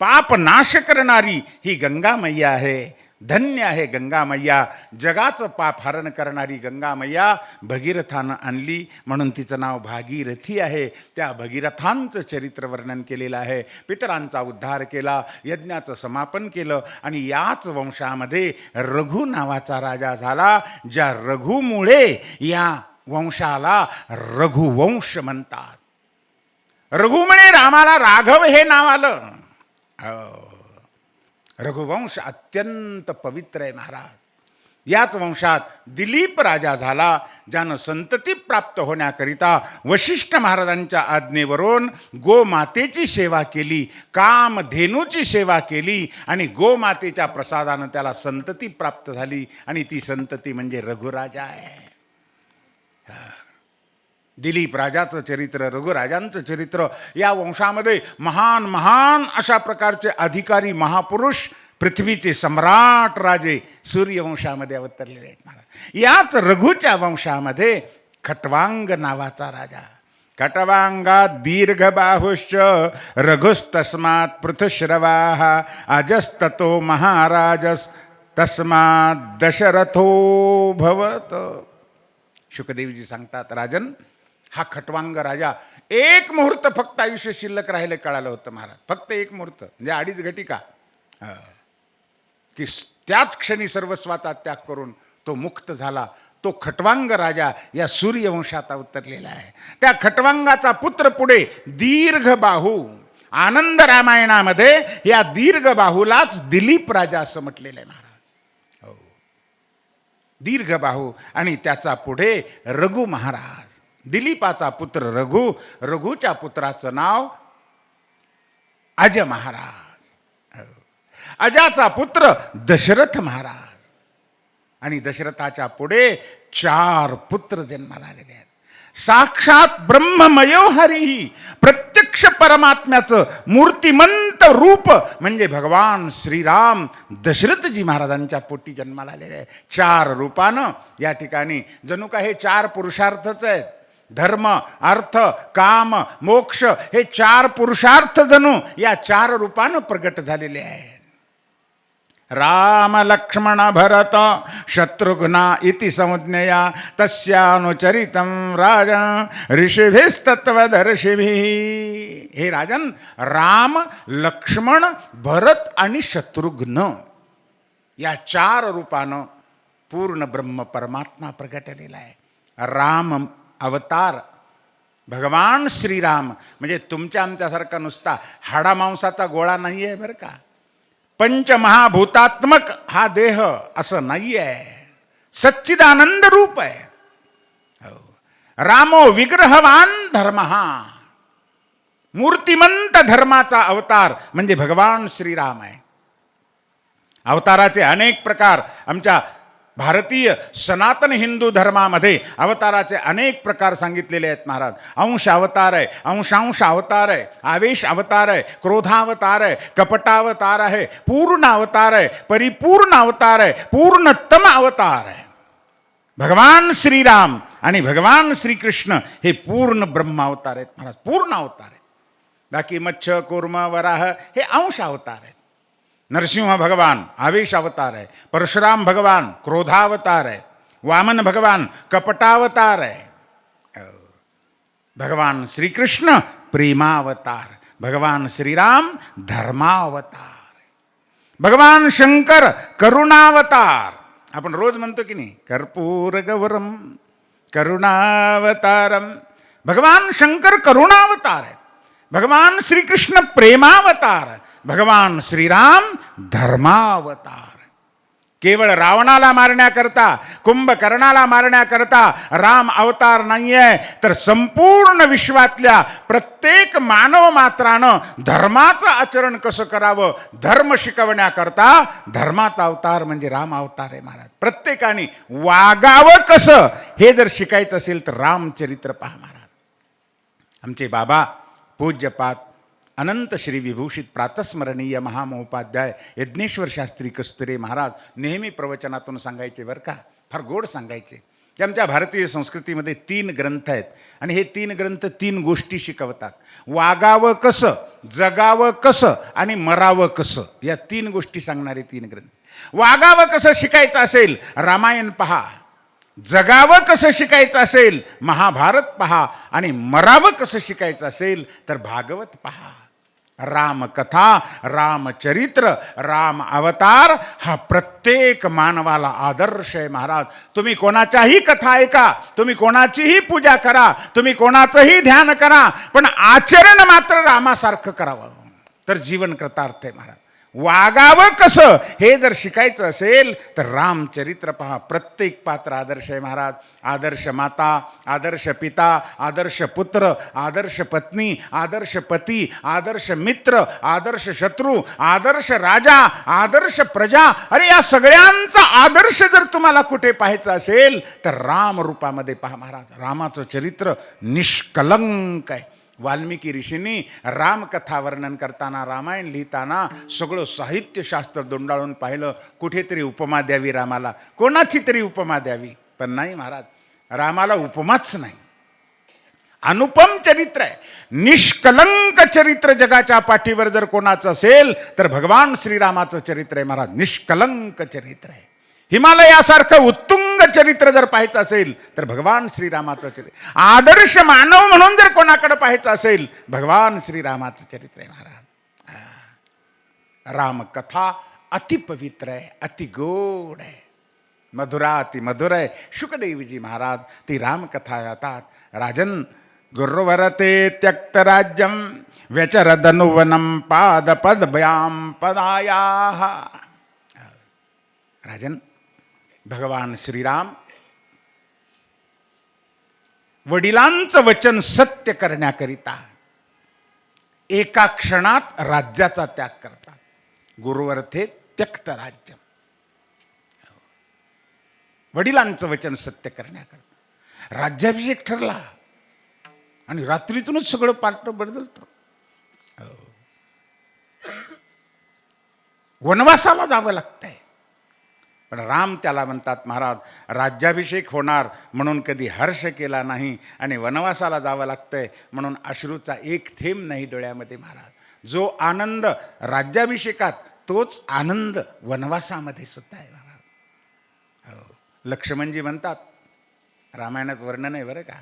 पाप नाश करणारी ही गंगा मैया आहे. धन्य आहे गंगा मैया. जगाचं पाप हरण करणारी गंगा मैया भगीरथानं आणली म्हणून तिचं नाव भागीरथी आहे. त्या भगीरथांचं चरित्र वर्णन केलेलं आहे. पितरांचा उद्धार केला, यज्ञाचं समापन केलं आणि याच वंशामध्ये रघु नावाचा राजा झाला, ज्या रघुमुळे या वंशाला रघुवंश म्हणतात. रघुमुळे रामाला राघव हे नाव आलं. रघुवंश अत्यंत पवित्र आहे महाराज. याच वंशात दिलीप राजा झाला, ज्यानं संतती प्राप्त होण्याकरिता वशिष्ठ महाराजांच्या आज्ञेवरून गोमातेची सेवा केली, कामधेनूची सेवा केली आणि गोमातेच्या प्रसादानं त्याला संतती प्राप्त झाली आणि ती संतती म्हणजे रघुराजा आहे. दिलीप राजाचं चरित्र, रघुराजांचं चरित्र, या वंशामध्ये महान महान अशा प्रकारचे अधिकारी महापुरुष, पृथ्वीचे सम्राट राजे सूर्यवंशामध्ये अवतरलेले आहेत महाराज. याच रघुच्या वंशामध्ये खट्वांग नावाचा राजा. खट्वांगात दीर्घबाहुश्च रघुस्तस्मात् पृथुश्रवाः अजस्ततो महाराजस् तस्मात् दशरथो भवत. शुकदेवजी सांगतात, राजन, हा खट्वांग राजा एक मुहूर्त फक्त आयुष्य शिल्लक राहिले कळालं होतं महाराज. फक्त एक मुहूर्त म्हणजे 2.5 घटिका, की त्याच क्षणी सर्वस्वाचा त्याग करून तो मुक्त झाला. तो खट्वांग राजा या सूर्यवंशात अवतरलेला आहे. त्या खट्वांगाचा पुत्र पुढे दीर्घबाहू. आनंद रामायणामध्ये या दीर्घबाहूलाच दिलीप राजा असं म्हटलेलं आहे महाराज. दीर्घबाहू आणि त्याचा पुढे रघु महाराज. दिलीपाचा पुत्र रघु, रघुच्या पुत्राचं नाव अज महाराज. अजाचा पुत्र दशरथ महाराज आणि दशरथाच्या पुढे 4 पुत्र जन्माला आलेले आहेत. साक्षात ब्रह्ममयो हरिही, प्रत्यक्ष परमात्म्याचं मूर्तिमंत रूप म्हणजे भगवान श्रीराम दशरथजी महाराजांच्या पोटी जन्माला आलेले आहे. 4 रूपानं या ठिकाणी जणू का हे 4 पुरुषार्थच आहेत. धर्म, अर्थ, काम, मोक्ष हे 4 पुरुषार्थ जणू या 4 रूपानं प्रगट झालेले आहेत. राम लक्ष्मण भरत शत्रुघ्ना इति संज्ञया तस्यानुचरितं राजा ऋषिभिस्तत्वदर्शिभिः. हे राजन, राम, लक्ष्मण, भरत आणि शत्रुघ्न या 4 रूपानं पूर्ण ब्रह्म परमात्मा प्रगटलेला आहे. राम अवतार भगवान श्रीराम म्हणजे तुमच्या आमच्यासारखा नुसता हाडामांसाचा गोळा नाही आहे बरं का. पंचमहाभूतात्मक हा देह असं नाही आहे, सच्चिदानंद रूप आहे. रामो विग्रहवान धर्म, मूर्तिमंत धर्माचा अवतार म्हणजे भगवान श्रीराम आहे. अवताराचे अनेक प्रकार आमच्या भारतीय सनातन हिंदू धर्मामध्ये अवताराचे अनेक प्रकार सांगितलेले आहेत महाराज. अंश अवतार आहे, अंशांश अवतार आहे, आवेश अवतार आहे, क्रोधावतार आहे, कपटावतार आहे, पूर्ण अवतार आहे, परिपूर्ण अवतार आहे, पूर्णतम अवतार आहे. भगवान श्रीराम आणि भगवान श्रीकृष्ण हे पूर्ण ब्रह्म अवतार आहेत महाराज, पूर्ण अवतार आहेत. बाकी मत्स्य, कूर्म, वराह हे अंश अवतार आहेत. नरसिंह भगवान आवेश अवतार आहे, परशुराम भगवान क्रोधावतार आहे, वामन भगवान कपटावतार आहे, भगवान श्रीकृष्ण प्रेमावतार, भगवान श्रीराम धर्मावतार, भगवान शंकर करुणावतार. आपण रोज म्हणतो की नाही, कर्पूर गौरम करुणावतारम. भगवान शंकर करुणावतार आहेत, भगवान श्रीकृष्ण प्रेमावतार, भगवान श्रीराम धर्मावतार. केवळ रावणाला मारण्याकरता, कुंभकर्णाला मारण्याकरता राम अवतार नाहीये, तर संपूर्ण विश्वातल्या प्रत्येक मानव मात्रानं धर्माचं आचरण कसं करावं, धर्म शिकवण्याकरता धर्माचा अवतार म्हणजे राम अवतार आहे महाराज. प्रत्येकाने वागावं कसं हे जर शिकायचं असेल तर रामचरित्र पहा महाराज. आमचे बाबा पूज्यपाद अनंत श्री विभूषित प्रातस्मरणीय महामहोपाध्याय यज्ञेश्वर शास्त्री कस्तुरे महाराज नेहमी प्रवचनातून सांगायचे बरं का, फार गोड सांगायचे की आमच्या भारतीय संस्कृतीमध्ये 3 ग्रंथ आहेत आणि हे 3 ग्रंथ 3 गोष्टी शिकवतात. वागावं कसं, जगावं कसं आणि मरावं कसं, या 3 गोष्टी सांगणारे 3 ग्रंथ. वागावं कसं शिकायचं असेल रामायण पहा, जगावं कसं शिकायचं असेल महाभारत पहा आणि मरावं कसं शिकायचं असेल तर भागवत पहा. रामकथा, रामचरित्र, राम अवतार हा प्रत्येक मानवाला आदर्श आहे महाराज. तुम्ही कोणाच्याही कथा ऐका, तुम्ही कोणाचीही पूजा करा, तुम्ही कोणाचंही ध्यान करा, पण आचरण मात्र रामासारखं करावं तर जीवन कृतार्थ आहे महाराज. वागावं कसं हे जर शिकायचं असेल तर रामचरित्र पहा. प्रत्येक पात्र आदर्श आहे महाराज. आदर्श माता, आदर्श पिता, आदर्श पुत्र, आदर्श पत्नी, आदर्श पती, आदर्श मित्र, आदर्श शत्रू, आदर्श राजा, आदर्श प्रजा. अरे या सगळ्यांचा आदर्श जर तुम्हाला कुठे पाहायचा असेल तर राम रूपामध्ये पहा महाराज. रामाचं चरित्र निष्कलंक आहे. वाल्मिकी ऋषींनी रामकथा वर्णन करताना, रामायण लिहिताना सगळं साहित्यशास्त्र दोंडाळून पाहिलं. कुठेतरी उपमा द्यावी रामाला, कोणाची तरी उपमा द्यावी, पण नाही महाराज, रामाला उपमाच नाही. अनुपम चरित्र आहे, निष्कलंक चरित्र जगाच्या पाठीवर जर कोणाचं असेल तर भगवान श्रीरामाचं चरित्र आहे महाराज. निष्कलंक चरित्र आहे. हिमालयासारखं उत्तुंग चरित्र जर पाहायचं असेल तर भगवान श्रीरामाचं चरित्र. आदर्श मानव म्हणून जर कोणाकडे पाहायचं असेल भगवान श्रीरामाचं चरित्र आहे महाराज. रामकथा अतिपवित्र आहे, अति गोड आहे, मधुराति मधुर आहे. शुकदेवजी महाराज ती रामकथा गातात. राजन गुरुवरते त्यक्त राज्यम व्यचरदनुवनम पाद पदभयाम पदायाः. राजन भगवान श्रीराम वडिलांचं वचन सत्य करण्याकरिता एका क्षणात राज्याचा त्याग करतात. गुरुवर्थे त्यक्त राज्य. वडिलांचं वचन सत्य करण्याकरिता राज्याभिषेक ठरला आणि रात्रीतूनच सगळं पार्ट बदलतं. वनवासाला जावं लागतंय. पण राम त्याला म्हणतात महाराज, राज्याभिषेक होणार म्हणून कधी हर्ष केला नाही आणि वनवासाला जावं लागतंय म्हणून अश्रूचा एक थेंब नाही डोळ्यामध्ये महाराज. जो आनंद राज्याभिषेकात तोच आनंद वनवासामध्ये सुद्धा आहे महाराज. लक्ष्मणजी म्हणतात, रामायणात वर्णन आहे बरं का,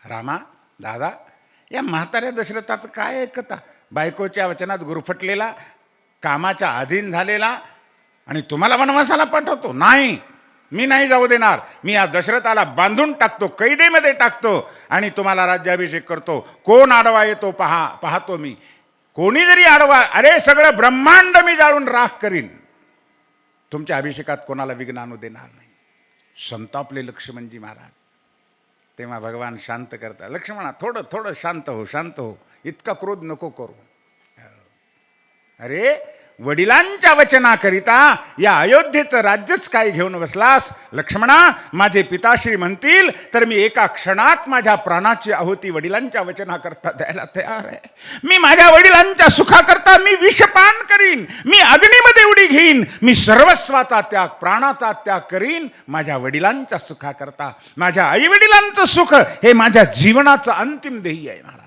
रामा दादा या म्हाताऱ्या दशरथाचं काय ऐकता, बायकोच्या वचनात गुरफटलेला, कामाच्या अधीन झालेला, आणि तुम्हाला वनवासाला पाठवतो. नाही, मी नाही जाऊ देणार. मी या दशरथाला बांधून टाकतो, कैदेमध्ये टाकतो आणि तुम्हाला राज्याभिषेक करतो. कोण आडवा येतो पाहतो मी. कोणी जरी आडवा, अरे सगळं ब्रह्मांड मी जाळून राख करीन, तुमच्या अभिषेकात कोणाला विघ्न आणू देणार नाही. संतापले लक्ष्मणजी महाराज. तेव्हा भगवान शांत करता, लक्ष्मणा थोडं थोडं शांत हो, शांत हो, इतका क्रोध नको करू. अरे वडिलांच्या वचनाकरिता या अयोध्येचं राज्यच काय घेऊन बसलास लक्ष्मणा. माझे पिताश्री म्हणतील तर मी एका क्षणात माझ्या प्राणाची आहुती वडिलांच्या वचनाकरता द्यायला तयार आहे. मी माझ्या वडिलांच्या सुखाकरता मी विषपान करीन, मी अग्नीमध्ये उडी घेईन, मी सर्वस्वाचा त्याग, प्राणाचा त्याग करीन माझ्या वडिलांच्या सुखाकरता. माझ्या आईवडिलांचं सुख हे माझ्या जीवनाचं अंतिम ध्येय आहे महाराज.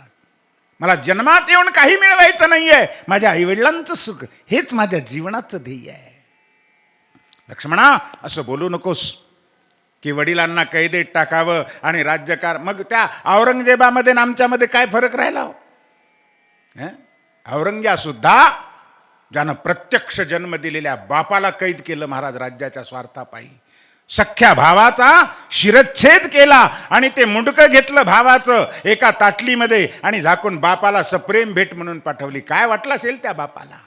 मला जन्मात येऊन काही मिळवायचं नाहीये, माझ्या आईवडिलांचं सुख हेच माझ्या जीवनाचं ध्येय आहे. लक्ष्मणा असं बोलू नकोस. की वडिलांना कैदेत टाकावं आणि राज्यकार. मग त्या औरंगजेबामध्ये आणि आमच्यामध्ये काय फरक राहिला हो? औरंग्या सुद्धा ज्यानं प्रत्यक्ष जन्म दिलेल्या बापाला कैद केलं महाराज राज्याच्या स्वार्थापायी. सख्या भावाचा शिरच्छेद केला आणि ते मुंडकं घेतलं भावाचं एका ताटलीमध्ये आणि झाकून बापाला सप्रेम भेट म्हणून पाठवली. काय वाटलं असेल त्या बापाला?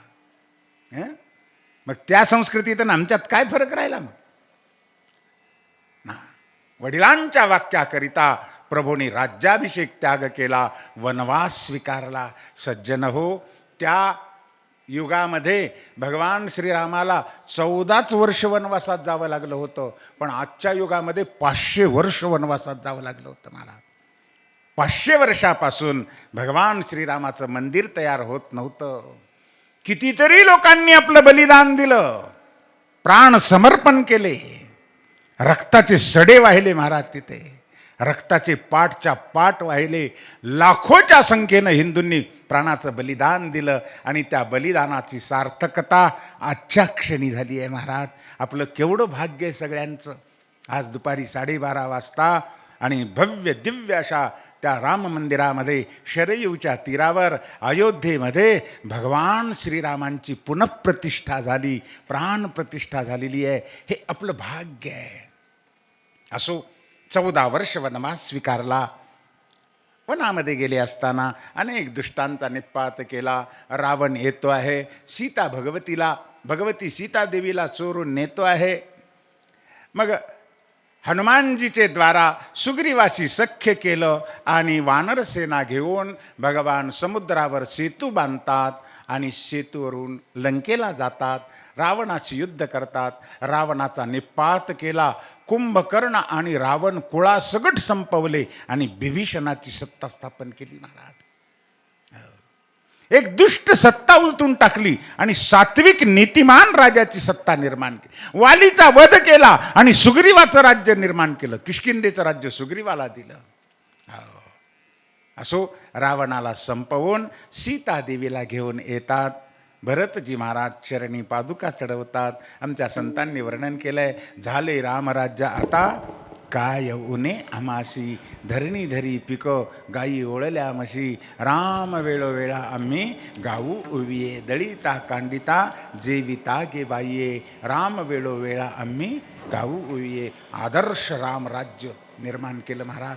मग त्या संस्कृतीत आणि आमच्यात काय फरक राहिला? मग वडिलांच्या वाक्याकरिता प्रभूंनी राज्याभिषेक त्याग केला, वनवास स्वीकारला. सज्जन हो, त्या युगामध्ये भगवान श्रीरामाला 14च वर्ष वनवासात जावं लागलं होतं, पण आजच्या युगामध्ये 500 वर्ष वनवासात जावं लागलं होतं. मला 500 वर्षापासून भगवान श्रीरामाचं मंदिर तयार होत नव्हतं. कितीतरी लोकांनी आपलं बलिदान दिलं, प्राण समर्पण केले, रक्ताचे सडे वाहिले महाराज. तिथे रक्ताचे पाठच्या पाठ वाहिले. लाखोच्या संख्येनं हिंदूंनी प्राणाचं बलिदान दिलं आणि त्या बलिदानाची सार्थकता आजच्या क्षणी झाली आहे महाराज. आपलं केवढं भाग्य आहे सगळ्यांचं. आज दुपारी 12:30 वाजता आणि भव्य दिव्य अशा त्या राम मंदिरामध्ये शरयूच्या तीरावर अयोध्येमध्ये भगवान श्रीरामांची पुनःप्रतिष्ठा झाली, प्राणप्रतिष्ठा झालेली आहे. हे आपलं भाग्य आहे. असो, 14 वर्ष वनवास स्वीकारला. वनामध्ये गेले असताना अनेक दुष्टांचा निपात केला. रावण येतो आहे, भगवती सीतादेवीला चोरून नेतो आहे. मग हनुमानजीचे द्वारा सुग्रीवाशी सख्य केलं आणि वानरसेना घेऊन भगवान समुद्रावर सेतू बांधतात आणि सेतूवरून लंकेला जातात. रावणाशी युद्ध करतात. रावणाचा निपात केला. कुंभकर्ण आणि रावण कुळासकट संपवले आणि विभीषणाची सत्ता स्थापन केली महाराज. एक दुष्ट सत्ता उलटून टाकली आणि सात्विक नीतिमान राजाची सत्ता निर्माण केली. वालीचा वध केला आणि सुग्रीवाचं राज्य निर्माण केलं. किष्किंधेचं राज्य सुग्रीवाला दिलं. असो, रावणाला संपवून सीतादेवीला घेऊन येतात. भरतजी महाराज चरणी पादुका चढवतात. आमच्या संतांनी वर्णन केलंय, झाले रामराज्य आता, काय उने आमाशी, धरणी धरी पिक गायी ओळल्या म्हशी, राम वेळोवेळा आम्ही गाऊ उविये, दळीता कांडिता जेविता गे बाईये, राम वेळोवेळा आम्ही गाऊ उविये. आदर्श राम राज्य निर्माण केलं महाराज.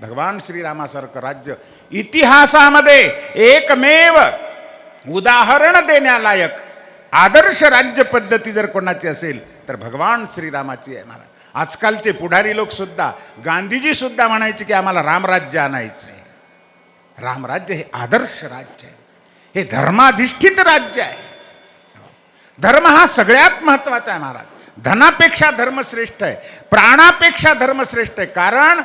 भगवान श्रीरामासारखं राज्य इतिहासामध्ये एकमेव उदाहरण देण्यालायक आदर्श राज्य पद्धती जर कोणाची असेल तर भगवान श्रीरामाची आहे महाराज. आजकालचे पुढारी लोक सुद्धा, गांधीजी सुद्धा म्हणायचे की आम्हाला रामराज्य आणायचं आहे. रामराज्य हे आदर्श राज्य आहे, हे धर्माधिष्ठित राज्य आहे. धर्म हा सगळ्यात महत्वाचा आहे महाराज. धनापेक्षा धर्म श्रेष्ठ आहे, प्राणापेक्षा धर्म श्रेष्ठ आहे. कारण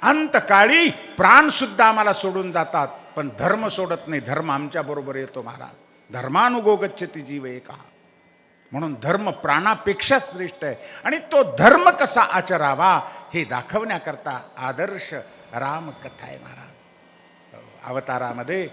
अंतकाळी प्राण सुद्धा आम्हाला सोडून जातात, पण धर्म सोडत नाही. धर्म आमच्या बरोबर येतो महाराज. धर्मानुगो गच्छति जीव एका. म्हणून धर्म प्राणापेक्षा श्रेष्ठ आहे आणि तो धर्म कसा आचरावा हे दाखवण्याकरता आदर्श रामकथा आहे महाराज. अवतारामध्ये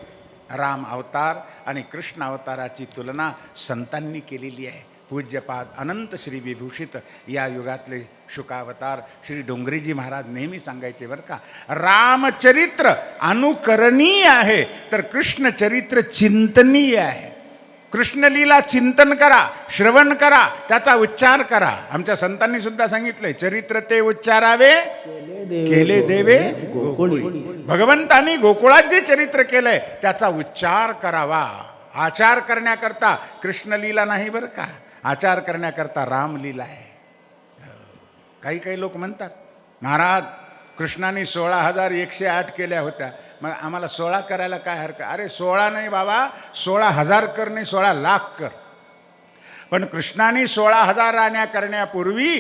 राम अवतार आणि कृष्ण अवताराची तुलना संतांनी केलेली आहे. पूज्यपाद अनंत श्री विभूषित या युगातले शुकावतार श्री डोंगरीजी महाराज नेहमी सांगायचे बरं का, रामचरित्र अनुकरणीय आहे तर कृष्ण चरित्र चिंतनीय आहे. कृष्णलीला चिंतन करा, श्रवण करा, त्याचा उच्चार करा. आमच्या संतांनी सुद्धा सांगितलंय, चरित्र ते उच्चारावे केले देवे गोकुळी. भगवंतानी गोकुळात जे चरित्र केलंय त्याचा उच्चार करावा. आचार करण्याकरता कृष्णलीला नाही बरं का, आचार करण्याकरता रामलीला आहे. काही काही लोक म्हणतात, महाराज कृष्णाने 16,108 केल्या होत्या, मग आम्हाला 16 करायला काय हरकत. अरे 16 नाही बाबा, 16,000 कर नाही, 16 लाख कर. पण कृष्णाने 16,000 राण्या करण्यापूर्वी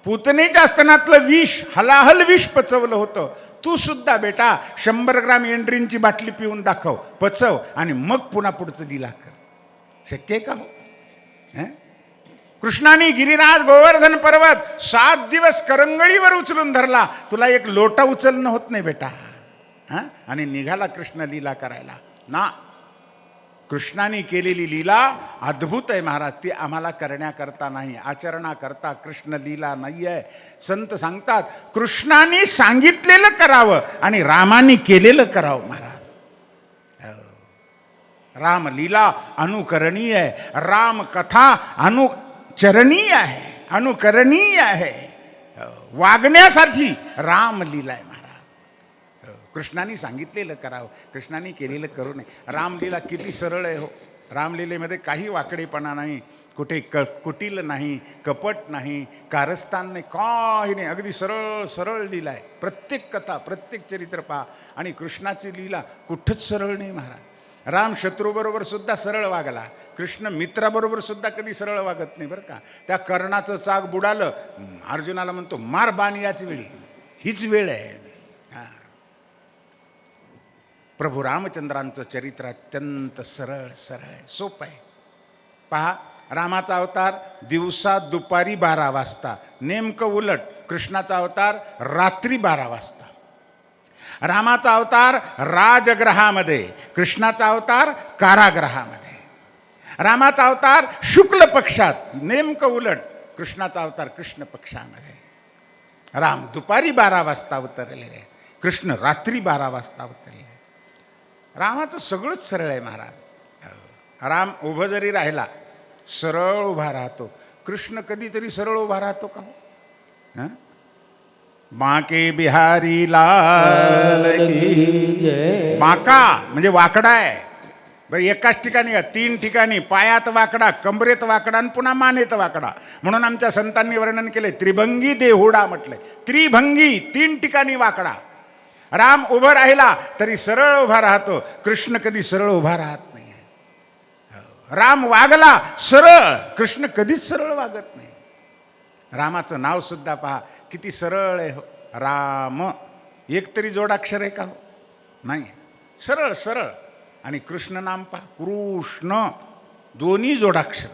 पुतनेच्या स्तनातलं विष, हलाहल विष पचवलं होतं. तू सुद्धा बेटा 100 ग्राम एंड्रीनची बाटली पिऊन दाखव, पचव आणि मग पुन्हा पुढचं लीला कर. शक्य आहे का हो? कृष्णाने गिरिराज गोवर्धन पर्वत 7 दिवस करंगळीवर उचलून धरला. तुला एक लोटा उचलणं होत नाही बेटा. आणि निघाला कृष्ण लीला करायला ना. कृष्णाने केलेली लीला अद्भुत आहे महाराज. ती आम्हाला करण्याकरता नाही, आचरणाकरता कृष्ण लीला नाही आहे. संत सांगतात कृष्णाने सांगितलेलं करावं आणि रामाने केलेलं करावं महाराज. रामलीला अनुकरणीय आहे, रामकथा अनुचरणीय आहे, अनुकरणीय आहे. वागण्यासाठी रामलीला आहे महाराज. कृष्णाने सांगितलेलं करावं, कृष्णाने केलेलं करू नये. रामलीला किती सरळ आहे हो. रामलीलेमध्ये काही वाकडेपणा नाही, कुठे कुटील नाही, कपट नाही, कारस्थान नाही, काही नाही. अगदी सरळ सरळ लीला आहे. प्रत्येक कथा, प्रत्येक चरित्र पहा. आणि कृष्णाची लीला कुठंच सरळ नाही महाराज. राम शत्रूबरोबर सुद्धा सरळ वागला, कृष्ण मित्राबरोबर सुद्धा कधी सरळ वागत नाही बरं का. त्या कर्णाचं चाक बुडालं, अर्जुनाला म्हणतो मार बाण याच वेळी, हीच वेळ आहे. प्रभू रामचंद्रांचं चरित्र अत्यंत सरळ सरळ आहे, सोपं आहे. पहा, रामाचा अवतार दिवसा दुपारी 12 वाजता, नेमकं उलट कृष्णाचा अवतार रात्री 12 वाजता. रामाचा अवतार राजगृहामध्ये, कृष्णाचा अवतार कारागृहामध्ये. रामाचा अवतार शुक्ल पक्षात, नेमकं उलट कृष्णाचा अवतार कृष्ण पक्षामध्ये. राम दुपारी 12 वाजता अवतरलेले आहे, कृष्ण रात्री 12 वाजता अवतरले आहे. रामाचं सगळंच सरळ आहे महाराज. राम उभं जरी राहिला सरळ उभा राहतो, कृष्ण कधीतरी सरळ उभा राहतो का? हां, बाके बिहारी लाल की जय. बाका म्हणजे वाकडा आहे बरं. एकाच ठिकाणी का 3 ठिकाणी, पायात वाकडा, कमरेत वाकडा आणि पुन्हा मानेत वाकडा. म्हणून आमच्या संतांनी वर्णन केले त्रिभंगी देहुडा म्हटलंय. त्रिभंगी, 3 ठिकाणी वाकडा. राम उभं राहिला तरी सरळ उभा राहतो, कृष्ण कधी सरळ उभा राहत नाही. राम वागला सरळ, कृष्ण कधीच सरळ वागत नाही. रामाचं नाव सुद्धा पहा किती सरळ आहे हो. राम एक तरी जोडाक्षर आहे का हो? नाही, सरळ सरळ. आणि कृष्ण नाम पहा, कृष्ण, दोन्ही जोडाक्षर,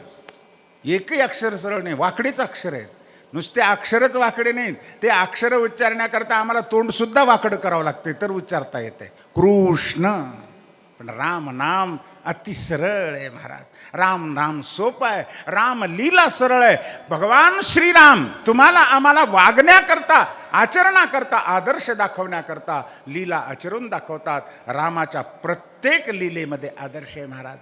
एकही अक्षर सरळ नाही, वाकडेच अक्षर आहेत. नुसते अक्षरच वाकडे नाहीत, ते अक्षर उच्चारण्याकरता आम्हाला तोंडसुद्धा वाकडं करावं लागते तर उच्चारता येते कृष्ण. पण राम नाम अति सरळ आहे महाराज. राम नाम सोपं आहे, राम लीला सरळ आहे. भगवान श्रीराम तुम्हाला आम्हाला वागण्याकरता, आचरणाकरता, आदर्श दाखवण्याकरता लीला आचरून दाखवतात. रामाच्या प्रत्येक लीलेमध्ये आदर्श आहे महाराज.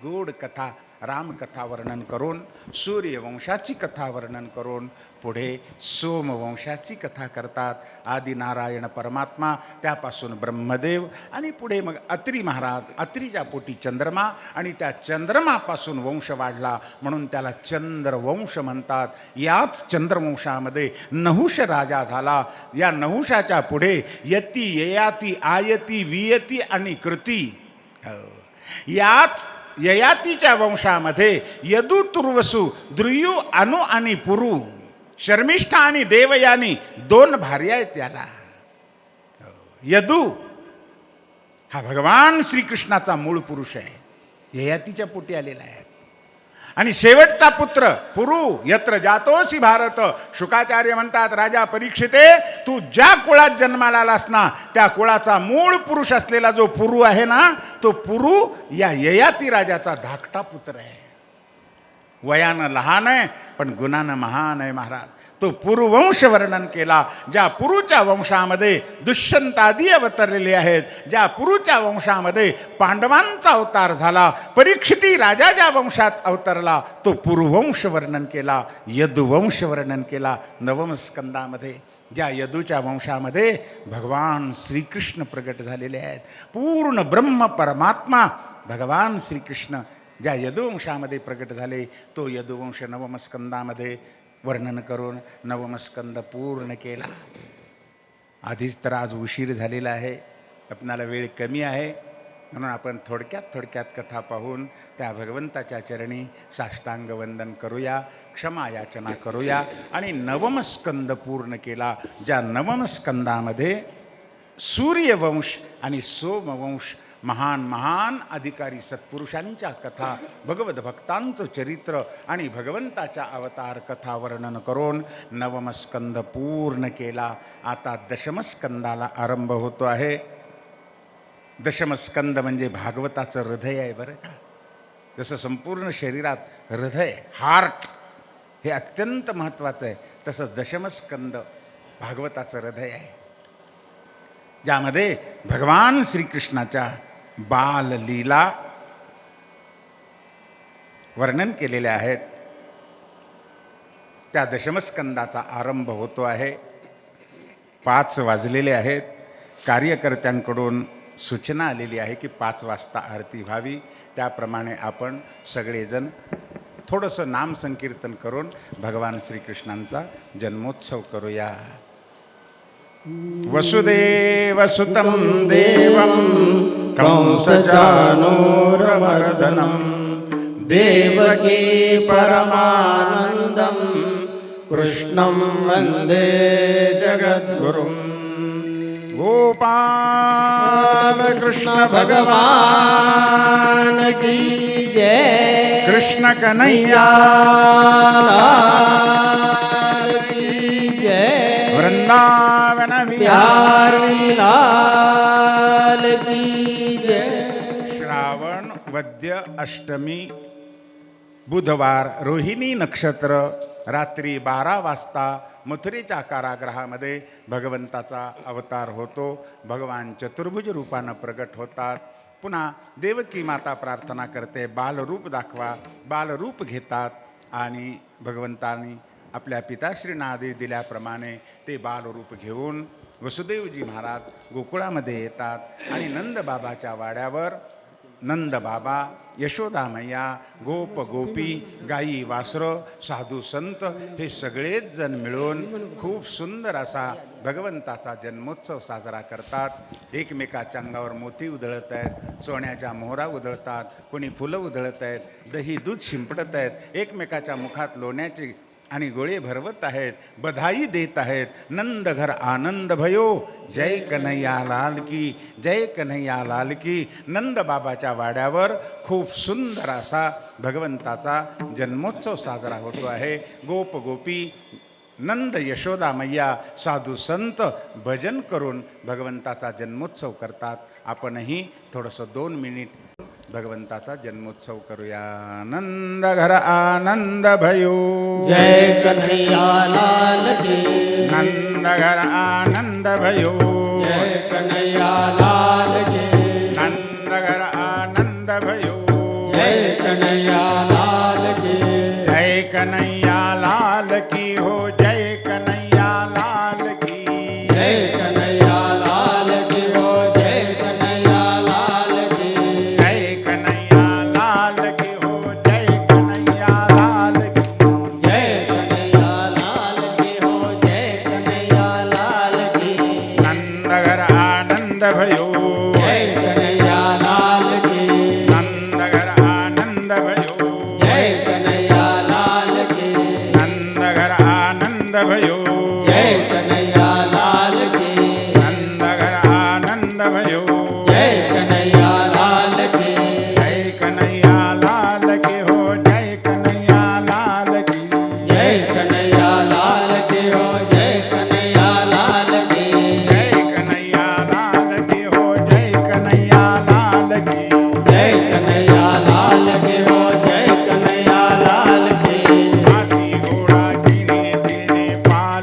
गोड कथा, रामकथा वर्णन करून, सूर्यवंशाची कथा वर्णन करून पुढे सोमवंशाची कथा करतात. आदिनारायण परमात्मा, त्यापासून ब्रह्मदेव आणि पुढे मग अत्री महाराज. अत्रीच्या पोटी चंद्रमा आणि त्या चंद्रमापासून वंश वाढला म्हणून त्याला चंद्रवंश म्हणतात. याच चंद्रवंशामध्ये नहुष राजा झाला. या नहुषाच्या पुढे यती, ययाती, आयती, वियती आणि कृती. याच ययातीच्या वंशामध्ये यदु, तुर्वसु, द्रुयु, अनु आणि पुरु, शर्मिष्ठा आणि देवयानी 2 भार्या आहेत त्याला. यदु हा भगवान श्रीकृष्णाचा मूळ पुरुष आहे, ययातीच्या पोटी आलेला आहे. आणि शेवटचा पुत्र पुरु, यत्र जातोसी भारत. शुकाचार्य म्हणतात, राजा परीक्षिते, तू ज्या कुळात जन्माला आलास ना, त्या कुळाचा मूळ पुरुष असलेला जो पुरु आहे ना, तो पुरु या ययाती राजाचा धाकटा पुत्र आहे. वयानं लहान आहे पण गुणानं महान आहे महाराज. तो पुरुवंश वर्णन केला. ज्या पुरुच्या वंशामध्ये दुष्यंतादी अवतरलेले आहेत, ज्या पुरुच्या वंशामध्ये पांडवांचा अवतार झाला, परीक्षिती राजा ज्या वंशात अवतरला, तो पुरुवंश वर्णन केला, यदुवंश वर्णन केला. नवम स्कंदामध्ये ज्या यदूच्या वंशामध्ये भगवान श्रीकृष्ण प्रगट झालेले आहेत, पूर्ण ब्रह्म परमात्मा भगवान श्रीकृष्ण ज्या यदुवंशामध्ये प्रगट झाले, तो यदुवंश नवम स्कंदामध्ये वर्णन करून नवम स्कंद पूर्ण केला. आधीच तर आज उशीर झालेला आहे, आपणाला वेळ कमी आहे, म्हणून आपण थोडक्यात कथा पाहून त्या भगवंताच्या चरणी साष्टांग वंदन करूया, क्षमा याचना करूया आणि नवम स्कंद पूर्ण केला. ज्या नवम स्कंदामध्ये सूर्यवंश आणि सोमवंश, महान महान अधिकारी सत्पुरुषांच्या कथा, भगवत भक्तांचं चरित्र आणि भगवंताच्या अवतार कथा वर्णन करून नवमस्कंद पूर्ण केला. आता दशमस्कंदाला आरंभ होतो आहे. दशमस्कंद म्हणजे भागवताचं हृदय आहे बरं का. जसं संपूर्ण शरीरात हृदय हार्ट हे अत्यंत महत्त्वाचं आहे, तसं दशमस्कंद भागवताचं हृदय आहे, ज्यामध्ये भगवान श्रीकृष्णाच्या बाललीला वर्णन केलेले आहेत. त्या दशमस्कंदाचा आरंभ होतो आहे. 5 वाजलेले आहेत. कार्यकर्त्यांकडून सूचना आलेली आहे की 5 वाजता आरती व्हावी. त्याप्रमाणे आपण सगळेजण थोडंसं नामसंकीर्तन करून भगवान श्रीकृष्णांचा जन्मोत्सव करूया. वसुदेवसुतं देवं कंसचानूरमर्दनं देवकी परमानन्दं कृष्णं वन्दे जगद्गुरुं. गोपाल कृष्ण भगवान की जय. कृष्ण कन्हैया लाल की जय. वृंदावन प्यारी लाल की जय. श्रावण वद्य अष्टमी बुधवार रोहिणी नक्षत्र रात्री 12 वाजता मथुरेच्या कारागृहामध्ये भगवंताचा अवतार होतो. भगवान चतुर्भुज रूपानं प्रगट होतात. पुन्हा देवकी माता प्रार्थना करते, बालरूप दाखवा. बालरूप घेतात आणि भगवंतांनी आपल्या पिताश्रींना आदेश दिल्याप्रमाणे ते बालरूप घेऊन वसुदेवजी महाराज गोकुळामध्ये येतात आणि नंदबाबाच्या वाड्यावर नंदबाबा, यशोदामय्या, गोप गोपी, गायी वासरं, साधू संत हे सगळेच जण मिळून खूप सुंदर असा भगवंताचा जन्मोत्सव साजरा करतात. एकमेकाच्या अंगावर मोती उधळत आहेत, सोन्याच्या मोहरा उधळतात, कोणी फुलं उधळत आहेत, दही दूध शिंपडत आहेत, एकमेकाच्या मुखात लोण्याचे आणि गोळे भरवत आहेत, बधाई देत आहेत. नंद घर आनंद भयो, जय कन्हैया लाल की, जय कन्हैया लाल की. नंद बाबाच्या वाड्यावर खूप सुंदर असा भगवंताचा जन्मोत्सव साजरा होतो आहे. गोप गोपी, नंद यशोदा मैया, साधू संत भजन करून भगवंताचा जन्मोत्सव करतात. आपणही थोडंसं 2 मिनिट भगवंताचा जन्मोत्सव करूया. नंद घर आनंद भयो, जय कन्हैया लाल की. नंद घर आनंद भयो, जय कन्हैया लाल की. नंद घर आनंद भयो, जय कन्हैया लाल की. जय कन्हैया लाल की हो, जय कन्हैया लाल की. जय कन्हैया लाल की हो, जय कन्हैया लाल की. जय कन्हैया लाल की हो, जय कन्हैया लाल की. जय कन्हैया लाल की हो, जय कन्हैया लाल की. नंद घर आनंद भयो, जय कन्हैया लाल की. नंद घर आनंद भयो, जय कन्हैया लाल की. नंद घर आनंद भयो, जय कन्हैया लाल की. नंद घर आनंद भयो. जय कन्हैया लाल की. जय कन्हैया लाल की हो, जय कन्हैया लाल की. जय कन्हैया लाल की हो, जय कन्हैया लाल की. जय कन्हैया लाल की हो, जय कन्हैया लाल की. जय कन्हैया लाल की हो, जय कन्हैया लाल की. हाथी घोड़ा जीने तेने पार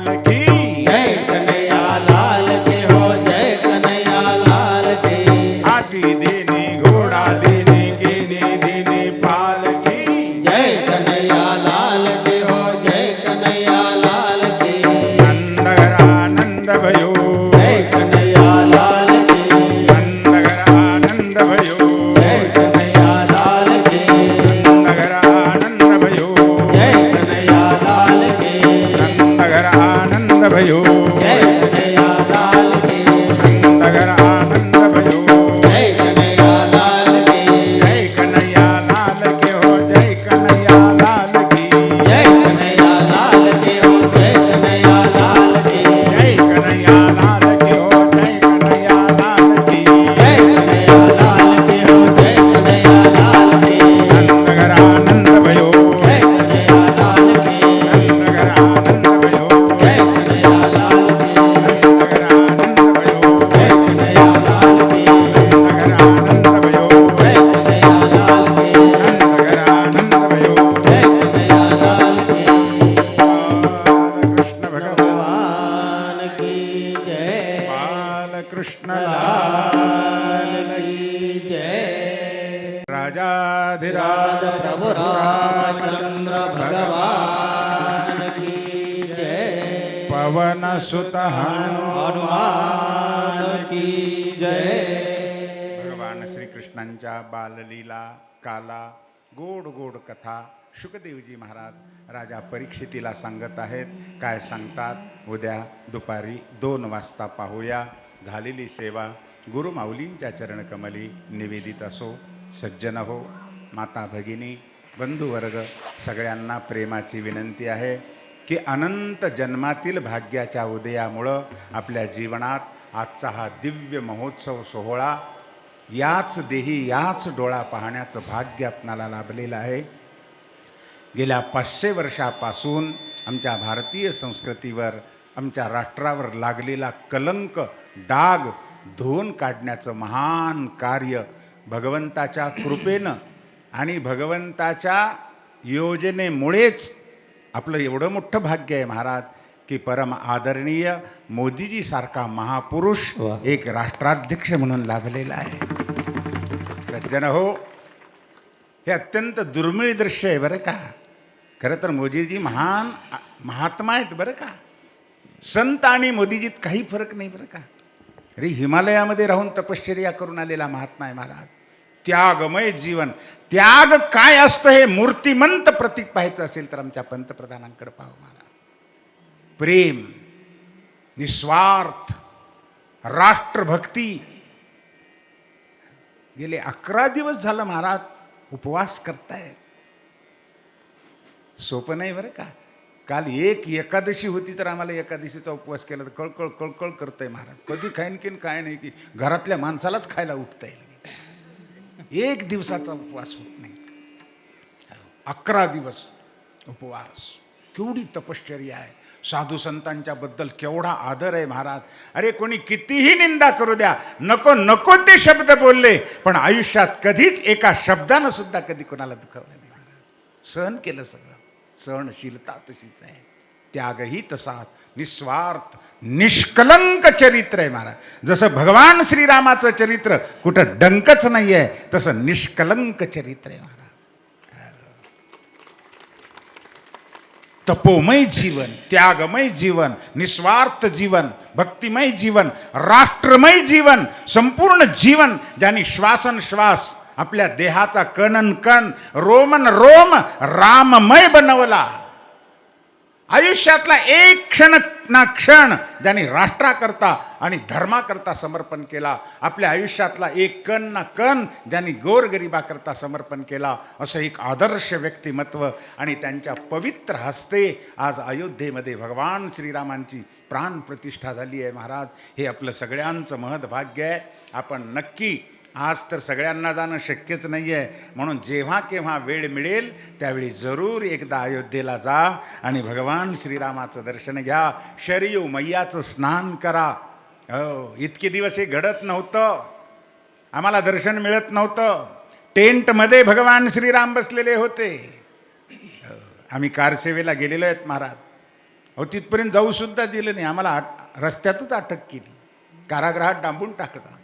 राधिराज प्रभु रामचंद्र भगवान की जय। पवन सुत हनुमान की जय। भगवान श्रीकृष्णांच्या बाललीला काला गोड गोड कथा शुकदेवजी महाराज राजा परीक्षितीला सांगत आहेत. काय सांगतात उद्या दुपारी 2 वाजता पाहूया. झालेली सेवा गुरुमाऊलींच्या चरणकमली निवेदित असो. सज्जन हो, माता भगिनी बंधुवर्ग सगळ्यांना प्रेमाची विनंती आहे की अनंत जन्मातील भाग्याच्या उदयामुळं आपल्या जीवनात आजचा हा दिव्य महोत्सव सोहळा याच देही याच डोळा पाहण्याचं भाग्य आपणाला लाभलेलं आहे. गेल्या 500 वर्षापासून आमच्या भारतीय संस्कृतीवर आमच्या राष्ट्रावर लागलेला कलंक डाग धुवून काढण्याचं महान कार्य भगवंताच्या कृपेनं आणि भगवंताच्या योजनेमुळेच आपलं एवढं मोठं भाग्य आहे महाराज की परम आदरणीय मोदीजीसारखा महापुरुष वा. एक राष्ट्राध्यक्ष म्हणून लाभलेला आहे. सज्जन हो, हे अत्यंत दुर्मिळ दृश्य आहे बरं का. खरं तर मोदीजी महान महात्मा आहेत बरं का. संत आणि मोदीजीत काही फरक नाही बरं का. अरे हिमालयामध्ये राहून तपश्चर्या करून आलेला महात्मा आहे महाराज. त्यागमय जीवन. त्याग काय असतं हे मूर्तिमंत प्रतीक पाहायचं असेल तर आमच्या पंतप्रधानांकडे पाहू महाराज. प्रेम, निस्वार्थ, राष्ट्रभक्ती. गेले 11 दिवस झालं महाराज उपवास करतायत. सोपं नाही बरं का. काल एक एकादशी होती तर आम्हाला एकादशीचा उपवास केला तर कळकळ कळकळ करतंय महाराज. कधी खाईन की काय नाही की घरातल्या माणसालाच खायला उठता येईल. 1 दिवसाचा उपवास होत नाही. 11 दिवस उपवास. केवढी तपश्चर्या आहे. साधू संतांच्या बद्दल केवढा आदर आहे महाराज. अरे कोणी कितीही निंदा करू द्या, नको नको ते शब्द बोलले, पण आयुष्यात कधीच एका शब्दानं सुद्धा कधी कोणाला दुखवलं नाही महाराज. सहन केलं सगळं. सहनशीलता तशीच आहे. त्यागही तसाच. निस्वार्थ निष्कलंक चरित्र आहे महाराज. जसं भगवान श्रीरामाचं चरित्र कुठं डंकच नाही आहे तसं निष्कलंक चरित्र आहे महाराज. तपोमय जीवन, त्यागमय जीवन, निस्वार्थ जीवन, भक्तिमय जीवन, राष्ट्रमय जीवन, संपूर्ण जीवन ज्यांनी श्वासनश्वास आपल्या देहाचा कणन कण रोमन रोम राममय बनवला. आयुष्यातला एक क्षण ना क्षण ज्यांनी राष्ट्राकरता आणि धर्माकरता समर्पण केला. आपल्या आयुष्यातला एक कण ना कण ज्यांनी गोरगरिबाकरता समर्पण केला. असं एक आदर्श व्यक्तिमत्व आणि त्यांच्या पवित्र हस्ते आज अयोध्येमध्ये भगवान श्रीरामांची प्राण प्रतिष्ठा झाली आहे महाराज. हे आपलं सगळ्यांचं महद्भाग्य आहे. आपण नक्की आज तर सगळ्यांना जाणं शक्यच नाही आहे, म्हणून जेव्हा केव्हा वेळ मिळेल त्यावेळी जरूर एकदा अयोध्येला जा आणि भगवान श्रीरामाचं दर्शन घ्या. शरयू मैयाचं स्नान करा. हो, इतके दिवस हे घडत नव्हतं. आम्हाला दर्शन मिळत नव्हतं. टेंटमध्ये भगवान श्रीराम बसलेले होते. आम्ही कारसेवेला गेलेलो आहेत महाराज. अहो तिथपर्यंत जाऊसुद्धा दिलं नाही आम्हाला. रस्त्यातच अटक केली, कारागृहात डांबून टाकलं.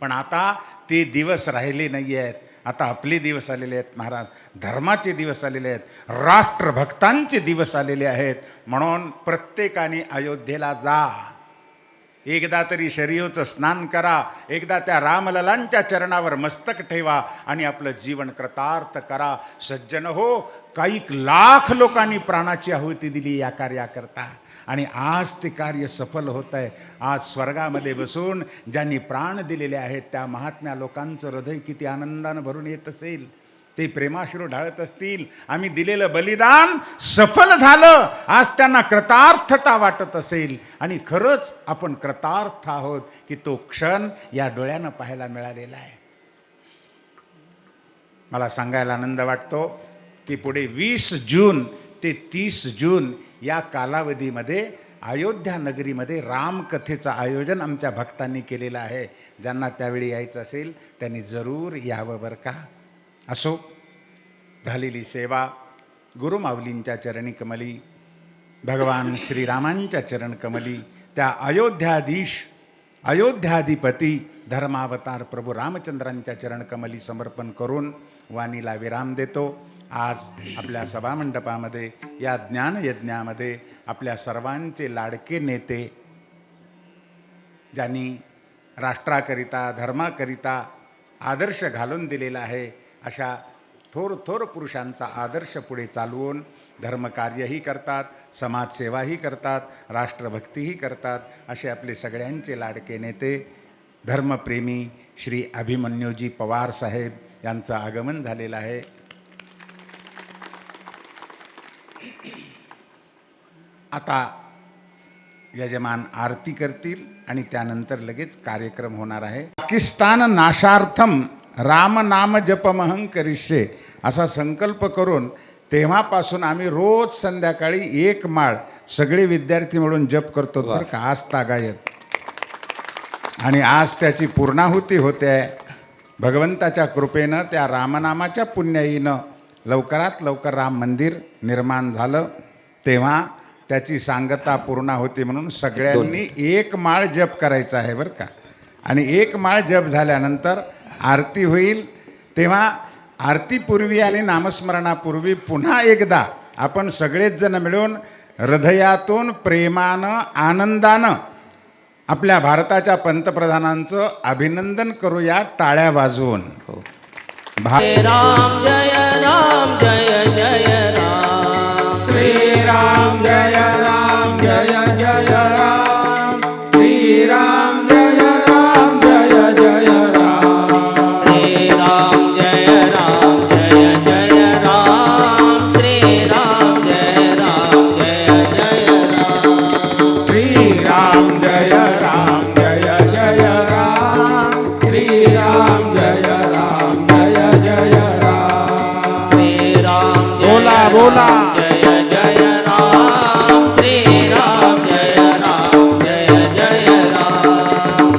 पण आता ते दिवस राहिले नाही आहेत. आता आपले दिवस आलेले आहेत महाराज. धर्माचे दिवस आलेले आहेत. राष्ट्रभक्तांचे दिवस आलेले आहेत. म्हणून प्रत्येकाने अयोध्येला जा. एकदा तरी शरीयचं स्नान करा. एकदा त्या रामललांच्या चरणावर मस्तक ठेवा आणि आपलं जीवन कृतार्थ करा. सज्जन हो, काही लाख लोकांनी प्राणाची आहुती दिली या कार्याकरता आणि आज ते कार्य सफल होत आहे. आज स्वर्गामध्ये बसून ज्यांनी प्राण दिलेले आहेत त्या महात्म्या लोकांचं हृदय किती आनंदानं भरून येत असेल. ते प्रेमाश्रू ढाळत असतील. आम्ही दिलेलं बलिदान सफल झालं. आज त्यांना कृतार्थता वाटत असेल आणि खरंच आपण कृतार्थ आहोत की तो क्षण या डोळ्यानं पाहायला मिळालेला आहे. मला सांगायला आनंद वाटतो की पुढे 20 जून ते 30 जून या कालावधीमध्ये अयोध्या नगरीमध्ये रामकथेचं आयोजन आमच्या भक्तांनी केलेलं आहे. ज्यांना त्यावेळी यायचं असेल त्यांनी जरूर यावं बरं का. असो, झालेली सेवा गुरुमाऊलींच्या चरणी कमली, भगवान श्रीरामांच्या चरण कमली, त्या अयोध्याधीश अयोध्याधिपती धर्मावतार प्रभू रामचंद्रांच्या चरणकमली समर्पण करून वाणीला विराम देतो. आज आपल्या सभामंडपामध्ये या ज्ञानयज्ञामध्ये आपल्या सर्वांचे लाडके नेते, ज्यांनी राष्ट्राकरिता धर्माकरिता आदर्श घालून दिलेला आहे, अशा थोर थोर पुरुषांचा आदर्श पुढे चालवून धर्मकार्यही करतात, समाजसेवाही करतात, राष्ट्रभक्तीही करतात, असे आपले सगळ्यांचे लाडके नेते धर्मप्रेमी श्री अभिमन्यूजी पवार साहेब यांचं आगमन झालेलं आहे. आता यजमान आरती करतील आणि त्यानंतर लगेच कार्यक्रम होणार आहे. पाकिस्तान नाशार्थम राम नाम जपमहं करिष्ये असा संकल्प करून तेव्हापासून आम्ही रोज संध्याकाळी एक माळ सगळे विद्यार्थी मिळून जप करतो बरं का, आज तागायत. आणि आज त्याची पूर्णाहुती होते आहे. भगवंताच्या कृपेनं त्या रामनामाच्या पुण्याईनं लवकरात लवकर राम मंदिर निर्माण झालं. तेव्हा त्याची सांगता पूर्ण होती म्हणून सगळ्यांनी एक माळ जप करायचा आहे बरं का. आणि एक माळ जप झाल्यानंतर आरती होईल. तेव्हा आरतीपूर्वी आणि नामस्मरणापूर्वी पुन्हा एकदा आपण सगळेच जण मिळून हृदयातून प्रेमानं आनंदानं आपल्या भारताच्या पंतप्रधानांचं अभिनंदन करूया टाळ्या वाजवून. राम जय जय राम, श्रीराम जय राम जय जय राम, श्रीराम जय राम जय जय राम, श्रीराम जय राम जय जय राम, श्रीराम जय राम जय जय राम, श्रीराम जय राम जय जय राम, श्रीराम जय राम जय जय राम, श्रीराम बोला बोला जय जय राम, श्रीराम जय राम जय जय राम,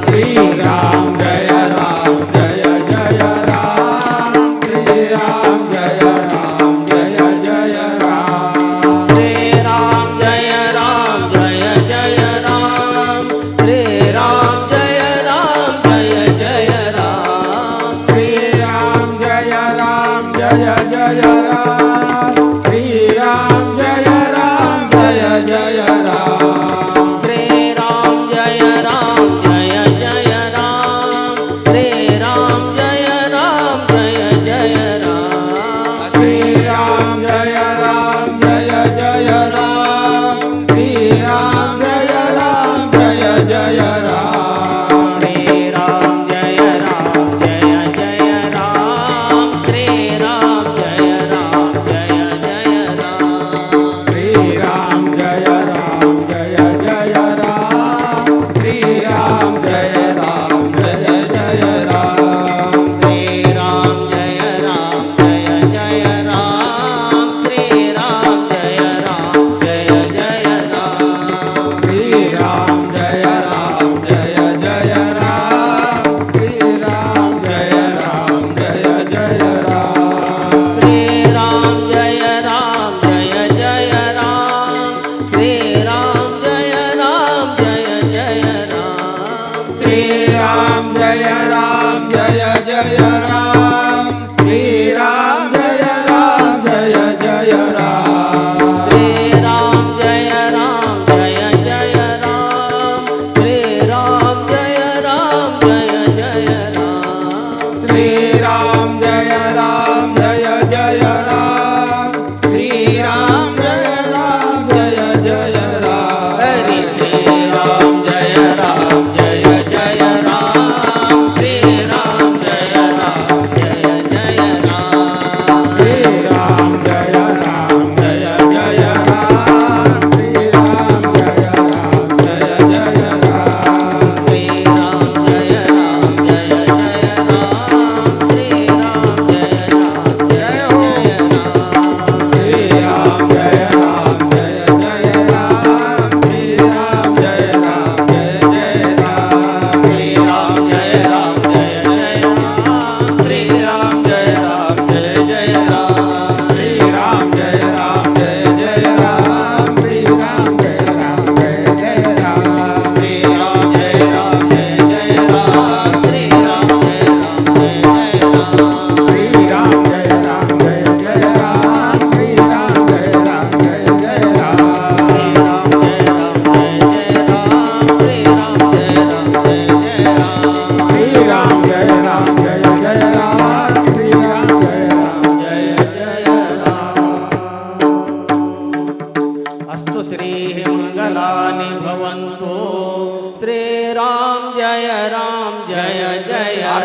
श्रीराम जय राम जय जय राम, श्रीराम जय राम जय जय राम, श्रीराम जय राम जय जय राम, श्रीराम जय राम जय जय राम, श्रीराम जय राम जय जय राम, श्रीराम जय राम जय जय राम, श्रीराम जय राम जय जय राम, श्रीराम जय राम जय जय राम, श्रीराम जय राम जय जय राम, श्रीराम जय राम जय जय राम, श्रीराम जय राम जय जय राम, श्रीराम जय राम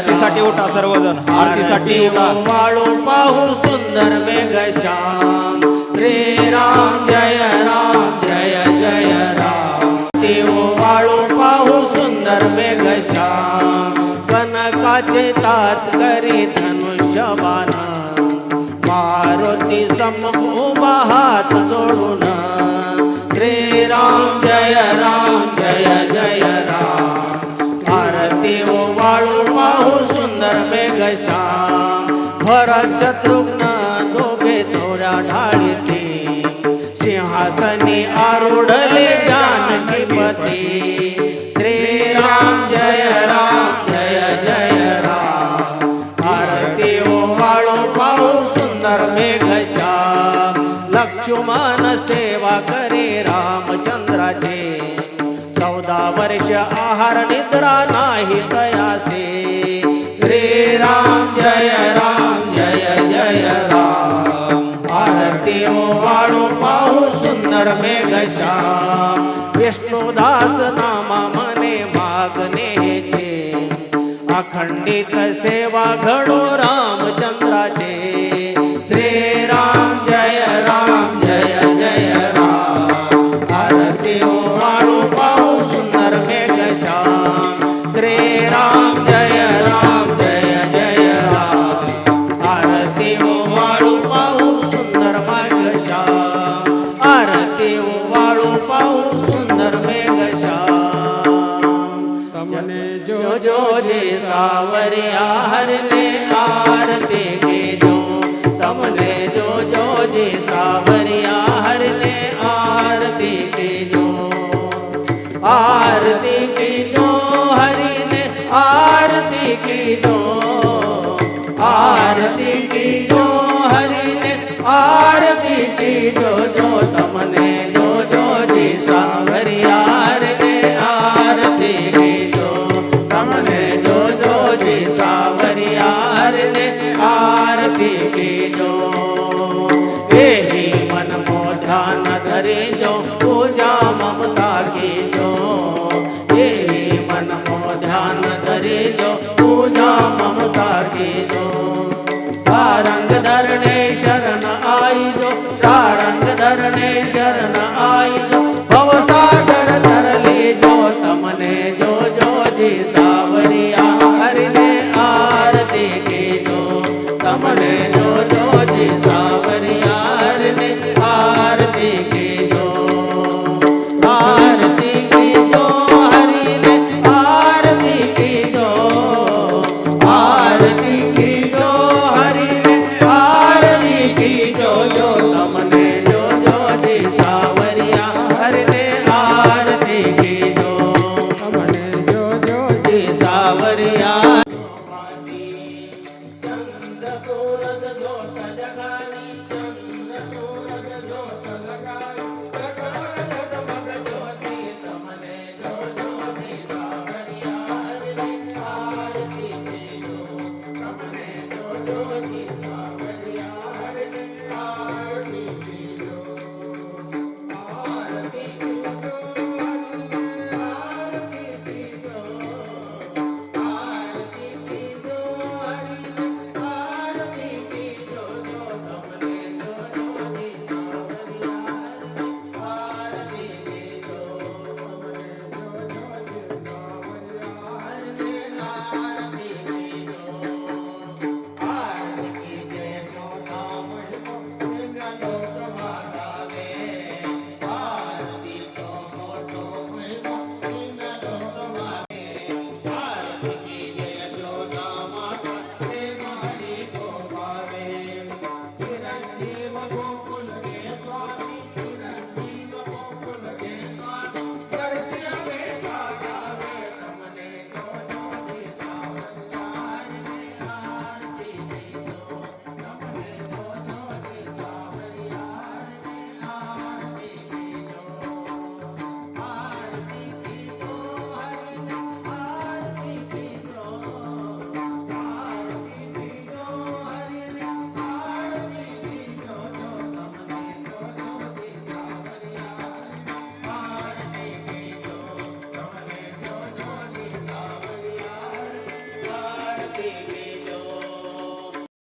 आरतीसाठी उठा सर्वजण आरतीसाठी उठा वाळू पाहू सुंदर मेघश्याम श्रीराम जय जय राम देव वाळू पाहू सुंदर मेघश्याम कनकाचे तात करी धनुष्यबाण मारुती समभूमा हात जोडून श्रीराम जय जय राम आरती वाळू पाहू सुंदर मेघश्याम भरत शत्रुघ्न दोघे थोड्या ढाळीती सिंहासनी आरूढले जानकीपती श्रीराम जय जय राम आरती वाळू पाहू सुंदर मेघश्याम लक्ष्मण सेवा करे रामचंद्राचे 14 वर्ष आहार निद्रा नाही तयासे श्रीराम जय जय राम आरती वाळू पाहू सुंदर मेघश्याम विष्णुदास नामा मने मागणे हेचे अखंडित सेवा घडो रामचंद्राचे श्रीराम जय जय राम आरती वाळू पाहू सुंदर मेघश्याम श्रीराम जय जय राम आरती वाळू पाहू सुंदर मेघश्याम आरती वाळू पाहू सुंदर मेघश्याम તમને જો जो जे सावरिया हरने आरती के जो तमने जो जे सावरिया हरने आरती के जो आरती की जो हरि ने आरती की जो आरती की जो हरि ने आरती की जो तमने जो जे सावरिया हरने आरती की जो तमने जो जे सावरिया हरने आरती की जो यही मन को ध्यान धरे जो पूजा ममता की जो यही मन को ध्यान धरे जो पूजा ममता की जो सारंग धरणे शरण आई जो सारंग धरणे शरण आई जो भवसागर तरले जो तमने जो जी सावरिया हरने आरती की जो तमने जो जी सावरिया हरने आरती की जो आरती की जो हरिने आरती की जो आरती की जो हरिने आरती की जो तमने जो जी सावरिया हरने आरती की जो તમને જો जी सावरिया चंद्र सूरज ज्योत जगाए